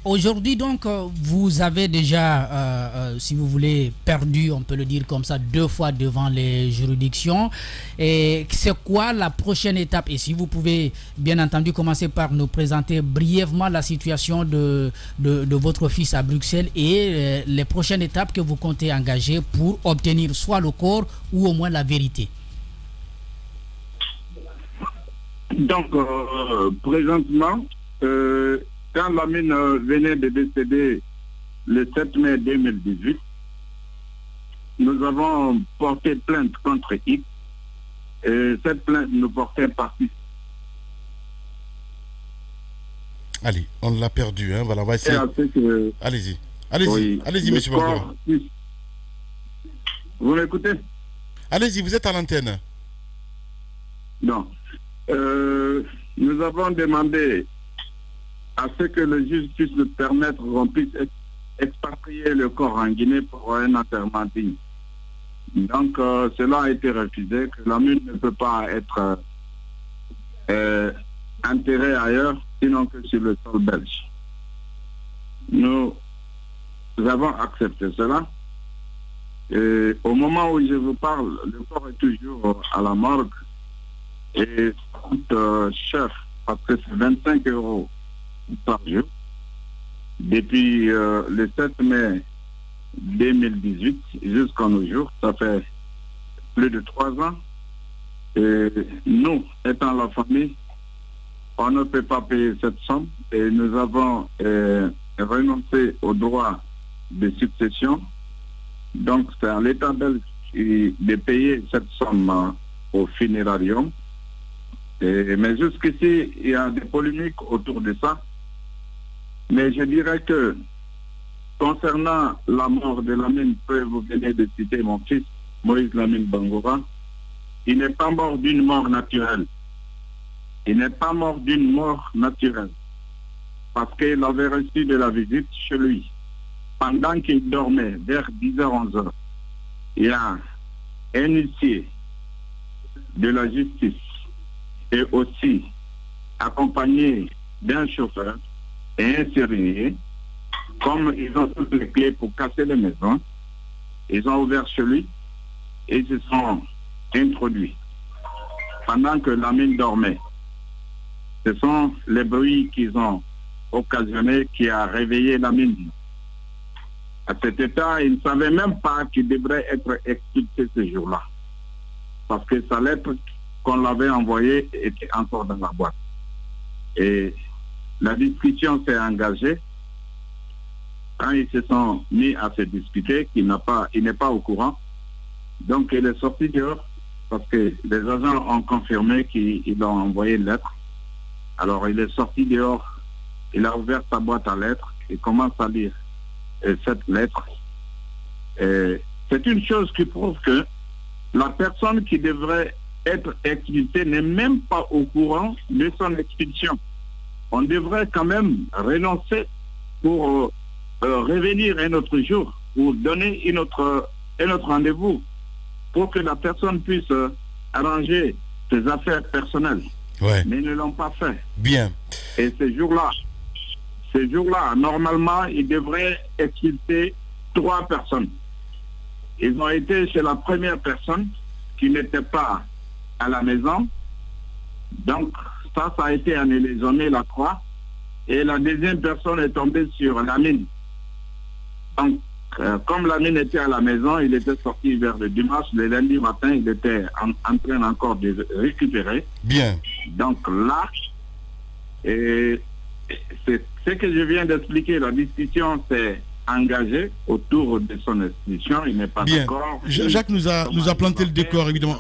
Aujourd'hui, donc, vous avez déjà, si vous voulez, perdu, on peut le dire comme ça, 2 fois devant les juridictions. Et c'est quoi la prochaine étape? Et si vous pouvez, bien entendu, commencer par nous présenter brièvement la situation de votre fils à Bruxelles et les prochaines étapes que vous comptez engager pour obtenir soit le corps ou au moins la vérité. Donc, présentement, quand Lamine venait de décéder le 7 mai 2018, nous avons porté plainte contre X et cette plainte nous portait partie. Allez, on l'a perdu, hein, voilà, on va essayer. Allez-y, allez-y, monsieur Bangoura. Vous m'écoutez? Allez-y, vous êtes à l'antenne. Non. Nous avons demandé à ce que le juge puisse nous permettre qu'on puisse expatrier le corps en Guinée pour un enterrement digne. Donc, cela a été refusé, que Lamine ne peut pas être enterré ailleurs, sinon que sur le sol belge. Nous avons accepté cela. Au moment où je vous parle, le corps est toujours à la morgue et ça coûte cher parce que c'est 25 € par jour. Depuis le 7 mai 2018 jusqu'à nos jours, ça fait plus de 3 ans. Et nous, étant la famille, on ne peut pas payer cette somme et nous avons renoncé au droit de succession. Donc c'est à l'État belge de payer cette somme au funérarium. Mais jusqu'ici, il y a des polémiques autour de ça. Mais je dirais que concernant la mort de Lamine, vous venez de citer mon fils, Moïse Lamine Bangoura, il n'est pas mort d'une mort naturelle. Il n'est pas mort d'une mort naturelle. Parce qu'il avait reçu de la visite chez lui. Pendant qu'il dormait, vers 10h, 11h, il y a un huissier de la justice et aussi accompagné d'un chauffeur et un serrurier. Comme ils ont toutes les clés pour casser les maisons, ils ont ouvert chez lui et se sont introduits pendant que Lamine dormait. Ce sont les bruits qu'ils ont occasionnés qui a réveillé Lamine. À cet état, il ne savait même pas qu'il devrait être expulsé ce jour-là. Parce que sa lettre qu'on l'avait envoyée était encore dans la boîte. Et la discussion s'est engagée. Quand ils se sont mis à se discuter, il n'est pas au courant. Donc il est sorti dehors parce que les agents ont confirmé qu'ils ont envoyé une lettre. Alors il est sorti dehors, il a ouvert sa boîte à lettres et commence à lire cette lettre. C'est une chose qui prouve que la personne qui devrait être expulsée n'est même pas au courant de son expulsion. On devrait quand même renoncer pour revenir un autre jour, pour donner un autre rendez-vous, pour que la personne puisse arranger ses affaires personnelles. Ouais. Mais ils ne l'ont pas fait. Bien. Et ces jours-là, normalement, ils devraient expulser 3 personnes. Ils ont été chez la première personne qui n'était pas à la maison. Donc, ça a été annulé. Ils ont mis la croix. Et la deuxième personne est tombée sur Lamine. Donc, comme Lamine était à la maison, il était sorti vers le dimanche. Le lundi matin, il était en train encore de récupérer. Bien. Donc là, c'est ce que je viens d'expliquer. La discussion s'est engagée autour de son institution. Il n'est pas d'accord. Jacques nous a planté le décor, évidemment.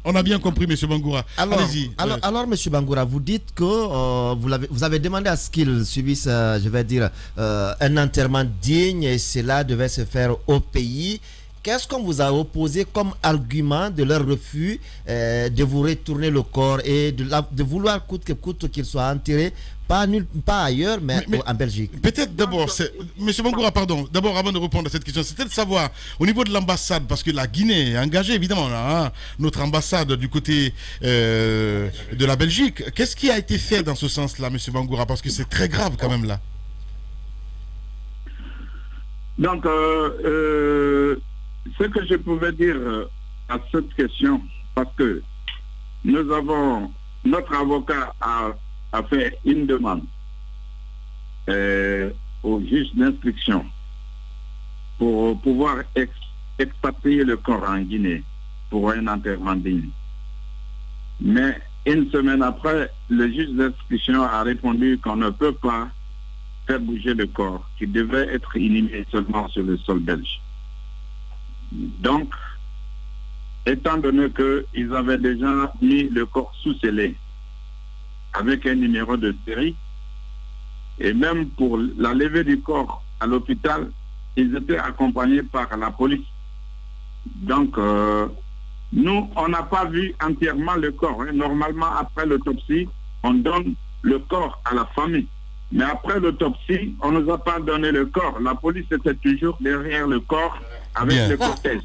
On a bien compris, M. Bangoura. Allez-y. Alors, M. Bangoura, vous dites que vous avez demandé à ce qu'il subisse, je vais dire, un enterrement digne et cela devait se faire au pays. Qu'est-ce qu'on vous a opposé comme argument de leur refus de vous retourner le corps et de vouloir coûte que coûte qu'il soit enterré, pas ailleurs, mais en Belgique? Peut-être d'abord, M. Bangoura, pardon, d'abord avant de répondre à cette question, c'était de savoir au niveau de l'ambassade, parce que la Guinée est engagée évidemment, là, hein, notre ambassade du côté de la Belgique. Qu'est-ce qui a été fait dans ce sens-là, M. Bangoura, parce que c'est très grave quand même là. Donc, ce que je pouvais dire à cette question, parce que notre avocat a fait une demande au juge d'instruction pour pouvoir expatrier le corps en Guinée pour un enterrement digne. Mais une semaine après, le juge d'instruction a répondu qu'on ne peut pas faire bouger le corps, qui devait être inhumé seulement sur le sol belge. Donc, étant donné qu'ils avaient déjà mis le corps sous scellé avec un numéro de série, et même pour la levée du corps à l'hôpital, ils étaient accompagnés par la police. Donc, nous, on n'a pas vu entièrement le corps. Hein. Normalement, après l'autopsie, on donne le corps à la famille. Mais après l'autopsie, on ne nous a pas donné le corps. La police était toujours derrière le corps avec le cortège.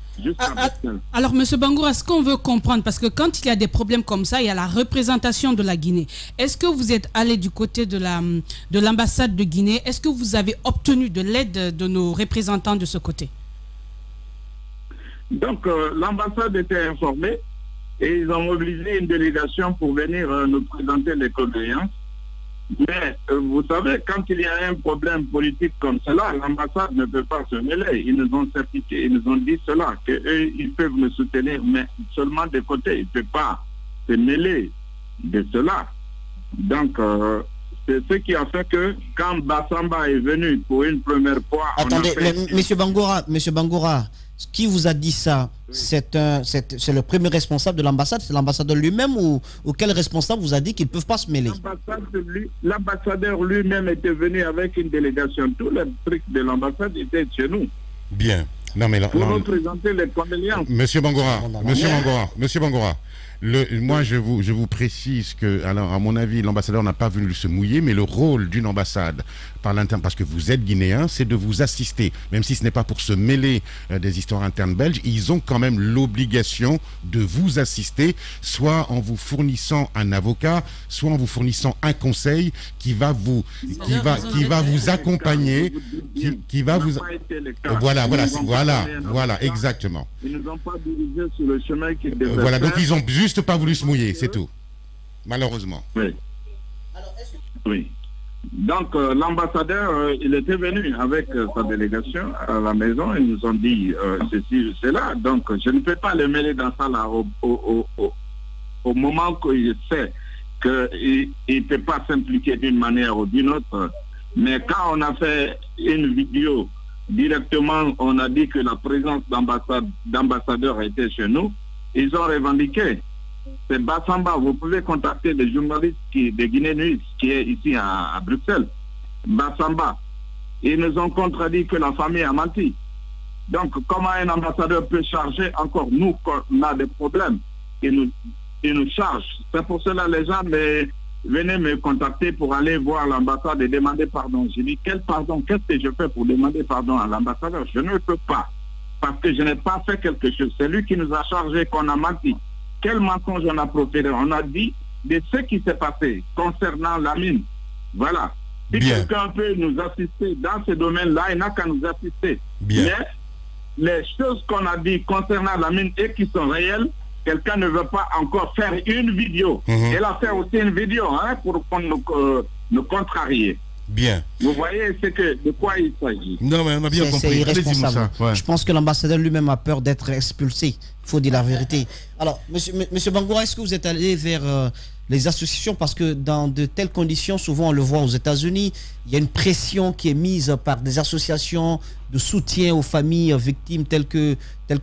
Alors, M. Bangoura, ce qu'on veut comprendre, parce que quand il y a des problèmes comme ça, il y a la représentation de la Guinée. Est-ce que vous êtes allé du côté de l'ambassade de Guinée? Est-ce que vous avez obtenu de l'aide de nos représentants de ce côté? Donc l'ambassade était informée et ils ont mobilisé une délégation pour venir nous présenter les condoléances. Mais vous savez, quand il y a un problème politique comme cela, l'ambassade ne peut pas se mêler. Ils nous ont certifié, ils nous ont dit cela, qu'ils peuvent nous soutenir, mais seulement de côté. Ils ne peuvent pas se mêler de cela. Donc, c'est ce qui a fait que quand Bassamba est venu pour une première fois... Attendez, Monsieur Bangoura, qui vous a dit ça? C'est le premier responsable de l'ambassade? C'est l'ambassadeur lui-même ou quel responsable vous a dit qu'ils ne peuvent pas se mêler? L'ambassadeur lui-même était venu avec une délégation. Tous les trucs de l'ambassade étaient chez nous. Bien. Non, mais pour nous présenter les condoléances. Monsieur Bangoura, moi je vous précise que, alors, à mon avis, l'ambassadeur n'a pas voulu se mouiller, mais le rôle d'une ambassade par l'interne, parce que vous êtes guinéen, c'est de vous assister, même si ce n'est pas pour se mêler des histoires internes belges. Ils ont quand même l'obligation de vous assister, soit en vous fournissant un avocat, soit en vous fournissant un conseil qui va vous accompagner, qui va vous... Voilà, exactement. Ils ne nous ont pas dirigés sur le chemin qu'ils devaient voilà, faire. donc ils ont juste pas voulu se mouiller, c'est tout. Malheureusement. Oui. Oui. Donc l'ambassadeur, il était venu avec sa délégation à la maison. Ils nous ont dit ceci, cela. Donc je ne peux pas le mêler dans ça là au moment qu'il sait qu'il ne peut pas s'impliquer d'une manière ou d'une autre. Mais quand on a fait une vidéo directement, on a dit que la présence d'ambassadeurs était chez nous. Ils ont revendiqué. C'est Bassamba. Vous pouvez contacter des journalistes de Guinée Nuit qui est ici à Bruxelles. Bassamba. Ils nous ont contredit que la famille a menti. Donc, comment un ambassadeur peut charger encore nous quand on a des problèmes? Il nous charge. C'est pour cela les gens venaient me contacter pour aller voir l'ambassade et demander pardon. J'ai dit, quel pardon? Qu'est-ce que je fais pour demander pardon à l'ambassadeur? Je ne peux pas. Parce que je n'ai pas fait quelque chose. C'est lui qui nous a chargé qu'on a menti. Quel mensonge on a proféré? On a dit de ce qui s'est passé concernant la mine. Voilà. Si quelqu'un peut nous assister dans ce domaine-là, il n'a qu'à nous assister. Bien. Mais les choses qu'on a dit concernant la mine et qui sont réelles, quelqu'un ne veut pas encore faire une vidéo. Elle a fait aussi une vidéo pour nous contrarier. Bien. Vous voyez de quoi il s'agit. Non, mais on a bien compris. C'est irresponsable. Je pense que l'ambassadeur lui-même a peur d'être expulsé. Il faut dire la vérité. Alors, monsieur Bangoura, est-ce que vous êtes allé vers les associations? Parce que dans de telles conditions, souvent on le voit aux États-Unis, il y a une pression qui est mise par des associations de soutien aux familles victimes, tel que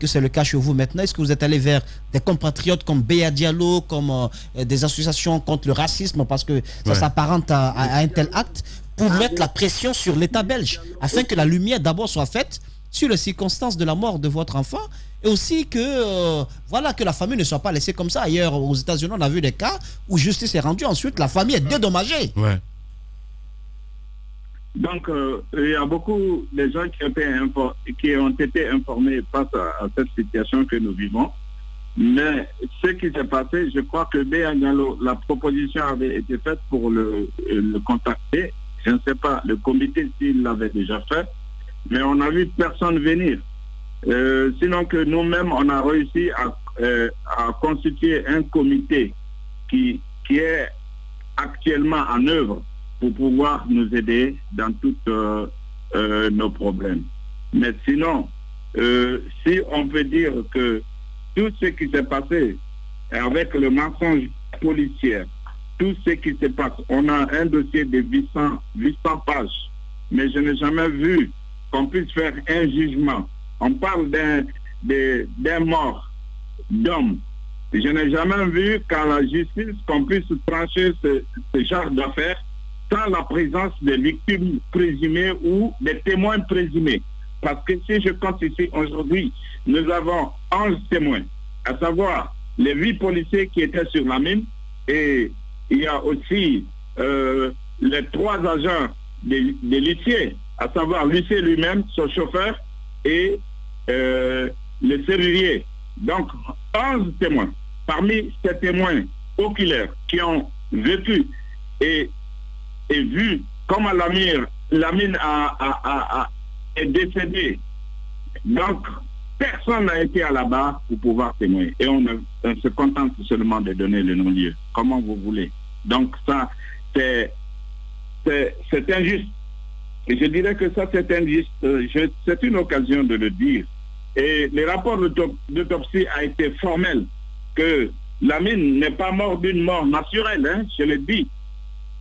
c'est le cas chez vous maintenant. Est-ce que vous êtes allé vers des compatriotes comme Béa Diallo, comme des associations contre le racisme, parce que ça s'apparente à un tel acte, pour mettre la pression sur l'État belge, afin que la lumière d'abord soit faite sur les circonstances de la mort de votre enfant, et aussi que que la famille ne soit pas laissée comme ça. Ailleurs, aux États-Unis, on a vu des cas où justice est rendue, ensuite la famille est dédommagée. Donc, il y a beaucoup de gens qui ont été informés face à cette situation que nous vivons. Mais ce qui s'est passé, je crois que Béa Diallo, la proposition avait été faite pour le contacter. Je ne sais pas, le comité s'il l'avait déjà fait, mais on n'a vu personne venir. Sinon que nous-mêmes, on a réussi à constituer un comité qui est actuellement en œuvre pour pouvoir nous aider dans tous nos problèmes. Mais sinon, si on peut dire que tout ce qui s'est passé avec le mensonge policier, tout ce qui se passe, on a un dossier de 800 pages, mais je n'ai jamais vu qu'on puisse faire un jugement. On parle d'un mort d'homme. Je n'ai jamais vu qu'à la justice qu'on puisse trancher ce genre d'affaires sans la présence des victimes présumées ou des témoins présumés. Parce que si je compte ici aujourd'hui, nous avons 11 témoins, à savoir les 8 policiers qui étaient sur la mine, et il y a aussi les 3 agents des lycées, à savoir l'huissier lui-même, son chauffeur, et le serrurier. Donc, 11 témoins. Parmi ces témoins oculaires qui ont vécu et vu comment la mine est décédée. Donc, Personne n'a été à la barre pour pouvoir témoigner. Et on se contente seulement de donner le non-lieu. Comment vous voulez. Donc ça, c'est injuste. Et je dirais que ça, c'est injuste. C'est une occasion de le dire. Et le rapport d'autopsie a été formel que Lamine n'est pas mort d'une mort naturelle, hein, je l'ai dit.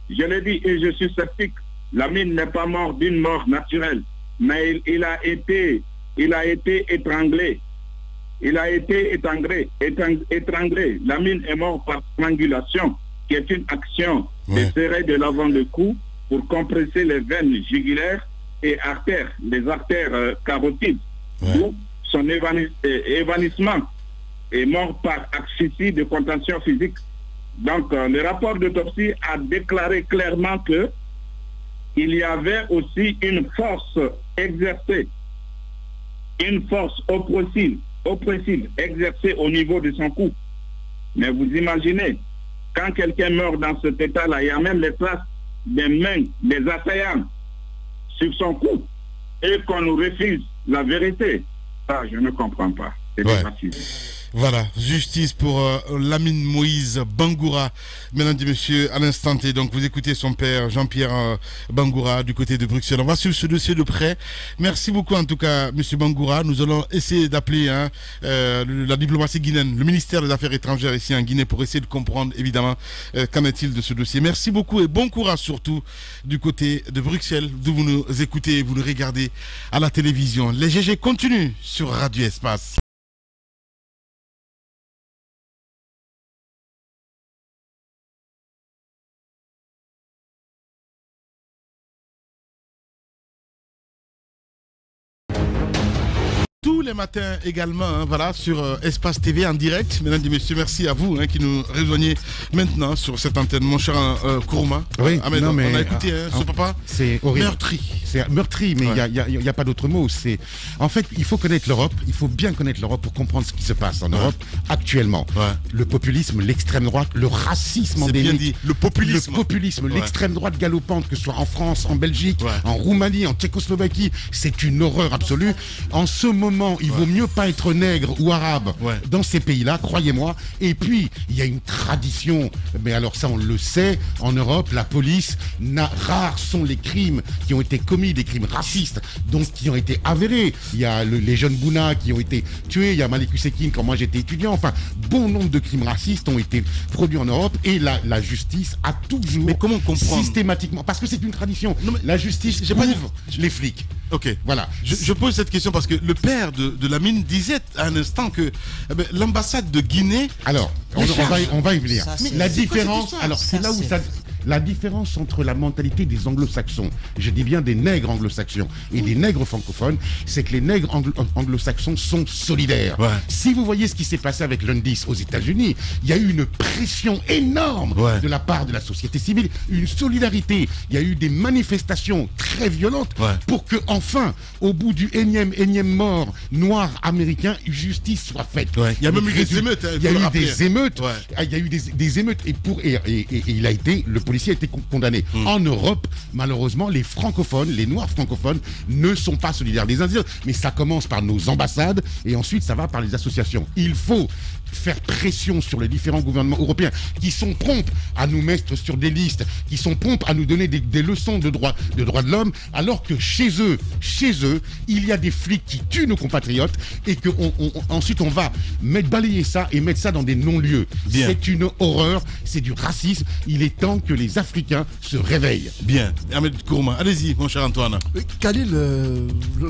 Je l'ai dit et je suis sceptique. Lamine n'est pas mort d'une mort naturelle, mais il a été étranglé. Il a été étranglé. Lamine est mort par strangulation, qui est une action de serrer de l'avant du cou pour compresser les veines jugulaires et artères, les artères carotides. D'où son évanouissement est mort par asphyxie de contention physique. Donc, le rapport d'autopsie a déclaré clairement que il y avait aussi une force exercée, une force oppressive exercée au niveau de son cou. Mais vous imaginez, quand quelqu'un meurt dans cet état-là, il y a même les traces des mains des assaillants sur son cou et qu'on nous refuse la vérité. Ça, je ne comprends pas. C'est du racisme. Voilà, justice pour Lamine Moïse Bangoura. Mesdames et messieurs, à l'instant T, donc vous écoutez son père Jean-Pierre Bangoura du côté de Bruxelles. On va suivre ce dossier de près. Merci beaucoup en tout cas, monsieur Bangoura. Nous allons essayer d'appeler la diplomatie guinéenne, le ministère des Affaires étrangères ici en Guinée pour essayer de comprendre évidemment qu'en est-il de ce dossier. Merci beaucoup et bon courage surtout du côté de Bruxelles, d'où vous nous écoutez et vous nous regardez à la télévision. Les GG continuent sur Radio Espace. Tous les matins également, voilà, sur Espace TV en direct. Mesdames et messieurs, merci à vous qui nous rejoignez maintenant sur cette antenne. Mon cher Kourouma, oui, Ahmed, non, mais, on a écouté ce papa. C'est horrible. Meurtri. C'est meurtri, mais il n'y a pas d'autre mot. En fait, il faut connaître l'Europe. Il faut bien connaître l'Europe pour comprendre ce qui se passe en Europe actuellement. Le populisme, l'extrême droite, le racisme endémique. Le populisme. L'extrême droite galopante, que ce soit en France, en Belgique, en Roumanie, en Tchécoslovaquie, c'est une horreur absolue. En ce moment, il vaut mieux pas être nègre ou arabe dans ces pays-là, croyez-moi. Et puis, il y a une tradition, mais alors ça on le sait, en Europe, la police, rares sont les crimes qui ont été commis, des crimes racistes, donc qui ont été avérés. Il y a les jeunes Bouna qui ont été tués, il y a Maliku Sekine quand moi j'étais étudiant, enfin, bon nombre de crimes racistes ont été produits en Europe et la justice a toujours, mais comment comprendre systématiquement, parce que c'est une tradition, la justice couvre les flics. Ok, voilà. Je pose cette question parce que le père de Lamine disait à un instant que l'ambassade de Guinée. Alors, on va y venir. La différence, alors c'est là où ça. La différence entre la mentalité des anglo-saxons, je dis bien des nègres anglo-saxons et des nègres francophones, c'est que les nègres anglo-saxons sont solidaires. Si vous voyez ce qui s'est passé avec Lundis aux États-Unis, il y a eu une pression énorme de la part de la société civile, une solidarité. Il y a eu des manifestations très violentes pour que, enfin, au bout du énième mort noir américain, justice soit faite. Il y a même eu des émeutes. Il y a eu des émeutes. Il y a eu des émeutes et il a été le policier a été condamné. En Europe, malheureusement, les francophones, les noirs francophones ne sont pas solidaires des Indiens. Mais ça commence par nos ambassades et ensuite ça va par les associations. Il faut faire pression sur les différents gouvernements européens qui sont prompts à nous mettre sur des listes, qui sont prompts à nous donner des leçons de droits de l'homme, alors que chez eux, il y a des flics qui tuent nos compatriotes et que ensuite on va balayer ça et mettre ça dans des non-lieux. C'est une horreur, c'est du racisme. Il est temps que les Africains se réveillent. Bien. Ahmed Kourouma, allez-y, mon cher Antoine. Khalil,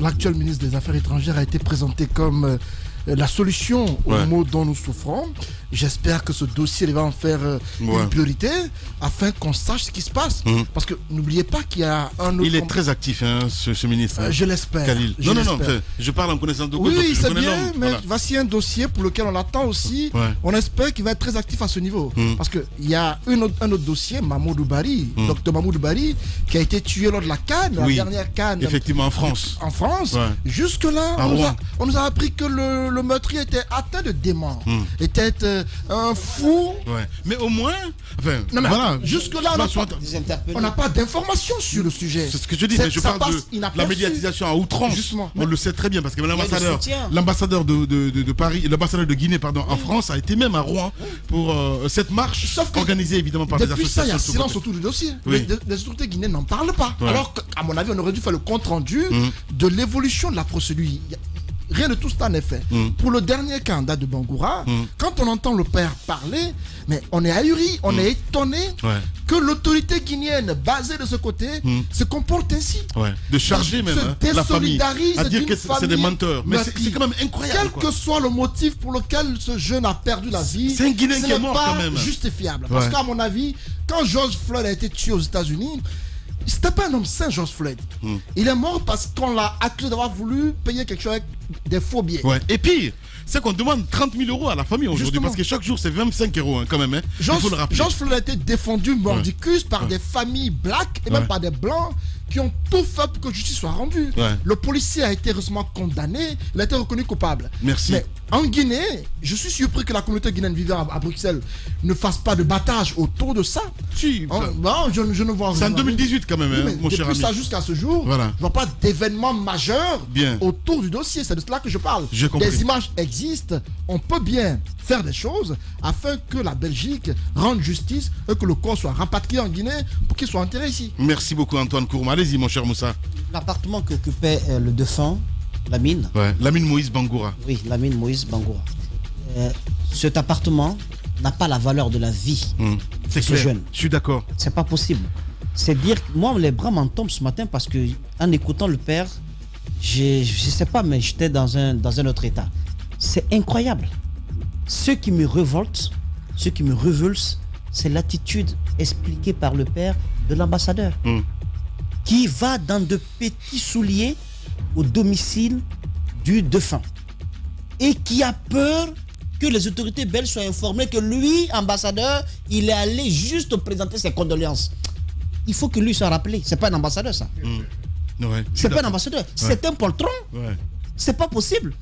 l'actuel ministre des Affaires étrangères, a été présenté comme la solution aux maux dont nous souffrons. J'espère que ce dossier va en faire une priorité afin qu'on sache ce qui se passe. Parce que n'oubliez pas qu'il y a un autre... Il est très actif, ce ministre. Je l'espère. Khalil. Non, je parle en connaissance de cause. Oui, c'est bien, mais voici un dossier pour lequel on l'attend aussi. On espère qu'il va être très actif à ce niveau. Parce qu'il y a un autre dossier, Mahmoud Bari, Dr Mahmoud Bari, qui a été tué lors de la Cannes, la dernière Cannes. Effectivement, en France. En France. Jusque-là, on nous a appris que le le meurtrier était atteint de démence, était un fou. Ouais. Mais au moins, enfin, non, mais voilà. Jusque-là, on n'a pas d'informations sur le sujet. C'est ce que je dis, mais je parle de la médiatisation à outrance. Justement. On le sait très bien parce que l'ambassadeur de Paris, l'ambassadeur de Guinée, pardon, en France, a été même à Rouen pour cette marche organisée évidemment par des associations. Ça, il y a silence autour du dossier. Oui. Les autorités guinéennes n'en parlent pas. Ouais. Alors qu'à mon avis, on aurait dû faire le compte-rendu de l'évolution de la procédure. Rien de tout ça n'est fait. Pour le dernier candidat de Bangoura, quand on entend le père parler, mais on est ahuri, on est étonné que l'autorité guinéenne basée de ce côté se comporte ainsi. De charger même la famille à dire que c'est des menteurs. Mais c'est quand même incroyable. Quel que soit le motif pour lequel ce jeune a perdu la vie, c'est un Guinéen qui est mort quand même. Justifiable. Parce qu'à mon avis, quand George Floyd a été tué aux États-Unis, c'était pas un homme sain, George Floyd. Il est mort parce qu'on l'a accusé d'avoir voulu payer quelque chose avec des faux billets. Et puis, c'est qu'on demande 30 000 euros à la famille aujourd'hui, parce que chaque jour c'est 25 euros quand même. Il faut le rappeler. George Floyd a été défendu mordicus par des familles blacks et même par des blancs qui ont tout fait pour que justice soit rendue. Le policier a été récemment condamné, il a été reconnu coupable. Merci. Mais en Guinée, je suis surpris que la communauté guinéenne vivant à Bruxelles ne fasse pas de battage autour de ça. Si. Non, je ne vois rien. C'est en 2018 quand même, mon cher ami. Depuis ça jusqu'à ce jour, je ne vois pas d'événement majeur autour du dossier. C'est de cela que je parle. Des images existent. On peut bien faire des choses afin que la Belgique rende justice et que le corps soit rapatrié en Guinée pour qu'il soit enterré ici. Merci beaucoup Antoine Kourma. Allez-y mon cher Moussa. L'appartement qu'occupait le défunt, Lamine. Lamine Moïse Bangoura. Oui, Lamine Moïse Bangoura. Cet appartement n'a pas la valeur de la vie de ce jeune. Je suis d'accord. C'est pas possible. C'est dire que moi, les bras m'en tombent ce matin parce que en écoutant le père, je sais pas, mais j'étais dans un autre état. C'est incroyable. Ce qui me révolte, ce qui me révulse, c'est l'attitude expliquée par le père de l'ambassadeur qui va dans de petits souliers au domicile du défunt et qui a peur que les autorités belges soient informées que lui, ambassadeur, il est allé juste présenter ses condoléances. Il faut que lui soit rappelé. C'est pas un ambassadeur, ça. C'est pas un ambassadeur. C'est un poltron. C'est pas possible.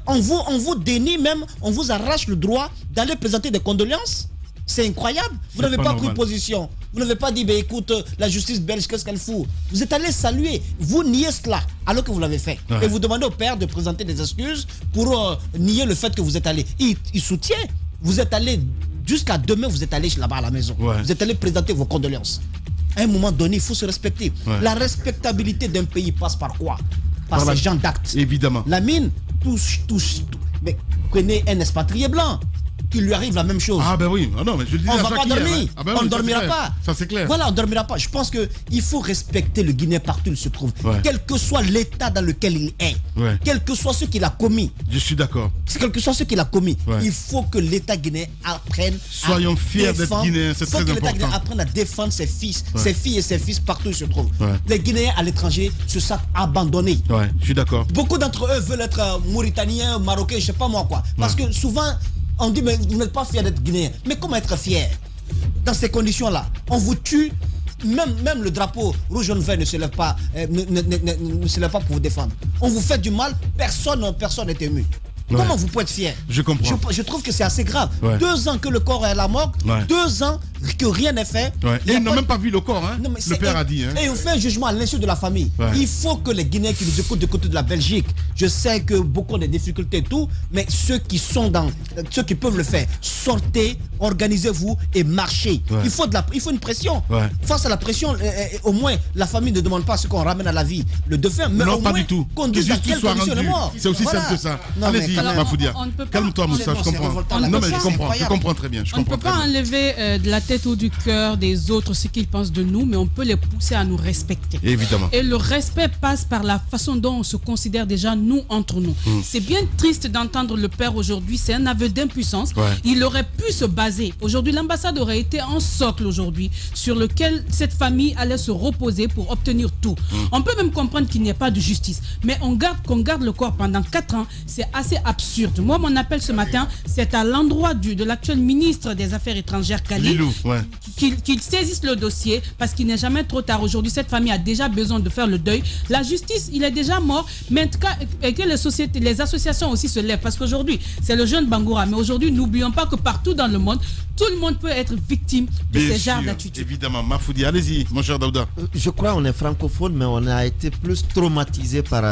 On vous dénie même, on vous arrache le droit d'aller présenter des condoléances. C'est incroyable. Vous n'avez pas pris position. Vous n'avez pas dit, ben, écoute, la justice belge, qu'est-ce qu'elle fout? Vous êtes allé saluer. Vous niez cela alors que vous l'avez fait. Et vous demandez au père de présenter des excuses pour nier le fait que vous êtes allé. Il soutient. Vous êtes allé, jusqu'à demain, vous êtes allé là-bas à la maison. Vous êtes allé présenter vos condoléances. À un moment donné, il faut se respecter. La respectabilité d'un pays passe par quoi? Par ces gens d'actes. Évidemment. Lamine touche. Mais prenez un expatrié blanc qu'il lui arrive la même chose. Ah ben oui, non, mais je le dis on ne va pas dormir, on ne dormira pas. Ça c'est clair. Voilà, on ne dormira pas. Je pense qu'il faut respecter le Guinéen partout où il se trouve. Quel que soit l'état dans lequel il est, quel que soit ce qu'il a commis. Je suis d'accord. Quel que soit ce qu'il a commis, il faut que l'État guinéen apprenne Soyons fiers d'être Guinéens, c'est très important. Il faut que l'État guinéen apprenne à défendre ses fils, ses filles et ses fils partout où ils se trouvent. Les Guinéens à l'étranger se sentent abandonnés. Je suis d'accord. Beaucoup d'entre eux veulent être Mauritaniens, Marocains, je ne sais pas moi quoi. Parce que souvent, on dit, mais vous n'êtes pas fier d'être Guinéen. Mais comment être fier? Dans ces conditions-là, on vous tue. Même le drapeau rouge, jaune, vert ne se lève pas, ne se lève pas pour vous défendre. On vous fait du mal, personne n'est ému. Comment vous pouvez être fier? Je comprends. Je trouve que c'est assez grave. 2 ans que le corps est à la morgue, 2 ans que rien n'est fait. Et ils n'ont même pas vu le corps, hein. Non, le père a dit. Et on fait un jugement à l'insu de la famille. Il faut que les Guinéens qui nous écoutent du côté de la Belgique, je sais que beaucoup ont des difficultés et tout, mais ceux qui peuvent le faire, sortez, organisez-vous et marchez. Il faut une pression. Face à la pression, au moins la famille ne demande pas ce qu'on ramène à la vie le défunt, mais non, au pas moins du tout. Qu'on dise à quelle condition il est mort. C'est aussi simple que ça. Allez-y, Mafoudia. Calme-toi, Moussa, je comprends. Non, mais je comprends très bien. On ne peut pas enlever de la tête ou du cœur des autres ce qu'ils pensent de nous, mais on peut les pousser à nous respecter. Évidemment. Et le respect passe par la façon dont on se considère déjà nous entre nous. C'est bien triste d'entendre le père aujourd'hui, c'est un aveu d'impuissance. Il aurait pu se baser. Aujourd'hui, l'ambassade aurait été un socle aujourd'hui sur lequel cette famille allait se reposer pour obtenir tout. On peut même comprendre qu'il n'y ait pas de justice, mais qu'on garde le corps pendant 4 ans, c'est assez absurde. Moi, mon appel ce matin, c'est à l'endroit de l'actuel ministre des Affaires étrangères, Khalil, qu'il saisisse le dossier parce qu'il n'est jamais trop tard. Aujourd'hui, cette famille a déjà besoin de faire le deuil. La justice, il est déjà mort, mais en tout cas, et que les sociétés, les associations aussi se lèvent parce qu'aujourd'hui, c'est le jeune Bangoura. Mais aujourd'hui, n'oublions pas que partout dans le monde, tout le monde peut être victime de ces genres d'attitudes. Évidemment, Mafoudi, allez-y, mon cher Daouda. Je crois qu'on est francophone, mais on a été plus traumatisé par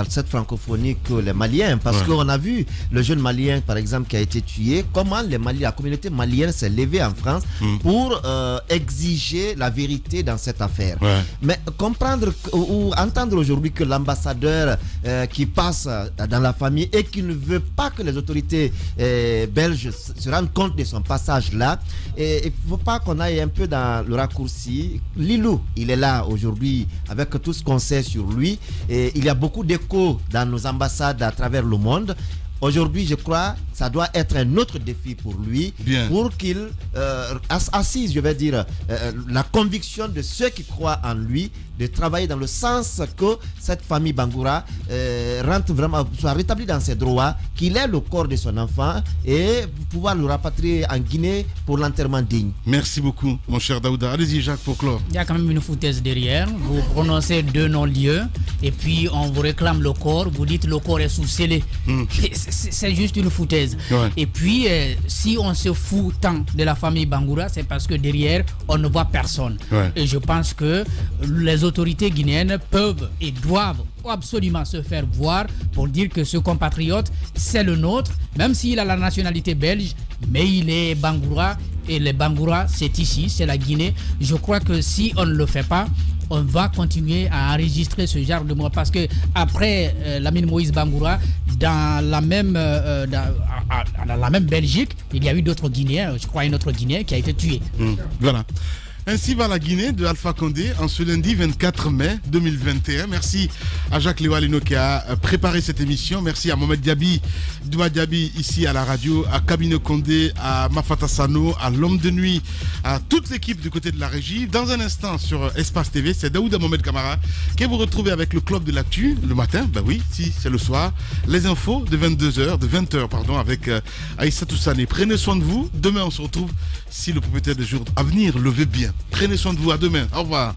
cette francophonie que les Maliens, parce qu'on a vu le jeune Malien, par exemple, qui a été tué, comment la communauté malienne s'est levée en France pour exiger la vérité dans cette affaire. Mais comprendre ou entendre aujourd'hui que l'ambassadeur qui passe dans la famille et qui ne veut pas que les autorités belges se rendent compte de son passage là, et il ne faut pas qu'on aille un peu dans le raccourci. Lilou, il est là aujourd'hui avec tout ce qu'on sait sur lui, et il y a beaucoup d'échos dans nos ambassades à travers le monde. Aujourd'hui, je crois que ça doit être un autre défi pour lui, pour qu'il assise, je vais dire, la conviction de ceux qui croient en lui, de travailler dans le sens que cette famille Bangoura rentre vraiment, soit rétablie dans ses droits, qu'il ait le corps de son enfant et pouvoir le rapatrier en Guinée pour l'enterrement digne. Merci beaucoup, mon cher Daouda. Allez-y, Jacques, pour clore. Il y a quand même une foutaise derrière. Vous prononcez 2 non-lieux et puis on vous réclame le corps. Vous dites le corps est sous scellé. C'est juste une foutaise. Et puis, si on se fout tant de la famille Bangoura, c'est parce que derrière, on ne voit personne. Et je pense que les autorités guinéennes peuvent et doivent absolument se faire voir pour dire que ce compatriote, c'est le nôtre, même s'il a la nationalité belge, mais il est Bangoura, et les Bangoura, c'est ici, c'est la Guinée. Je crois que si on ne le fait pas, on va continuer à enregistrer ce genre de mots, parce que après Lamine Moïse Bangoura, dans la même Belgique, il y a eu d'autres Guinéens, je crois un autre Guinéen qui a été tué. Voilà. Ainsi va la Guinée de Alpha Condé en ce lundi 24 mai 2021. Merci à Jacques Léoalino qui a préparé cette émission. Merci à Mohamed Diaby, Doua Diaby ici à la radio, à Kabine Condé, à Mafata Sano, à l'homme de nuit, à toute l'équipe du côté de la régie. Dans un instant sur Espace TV, c'est Daouda Mohamed Kamara que vous retrouvez avec le club de l'actu le matin. Ben oui, si c'est le soir. Les infos de 20h pardon, avec Aïssatou Sané. Prenez soin de vous. Demain on se retrouve si le propriétaire des jours à venir le veut bien. Prenez soin de vous, à demain, au revoir.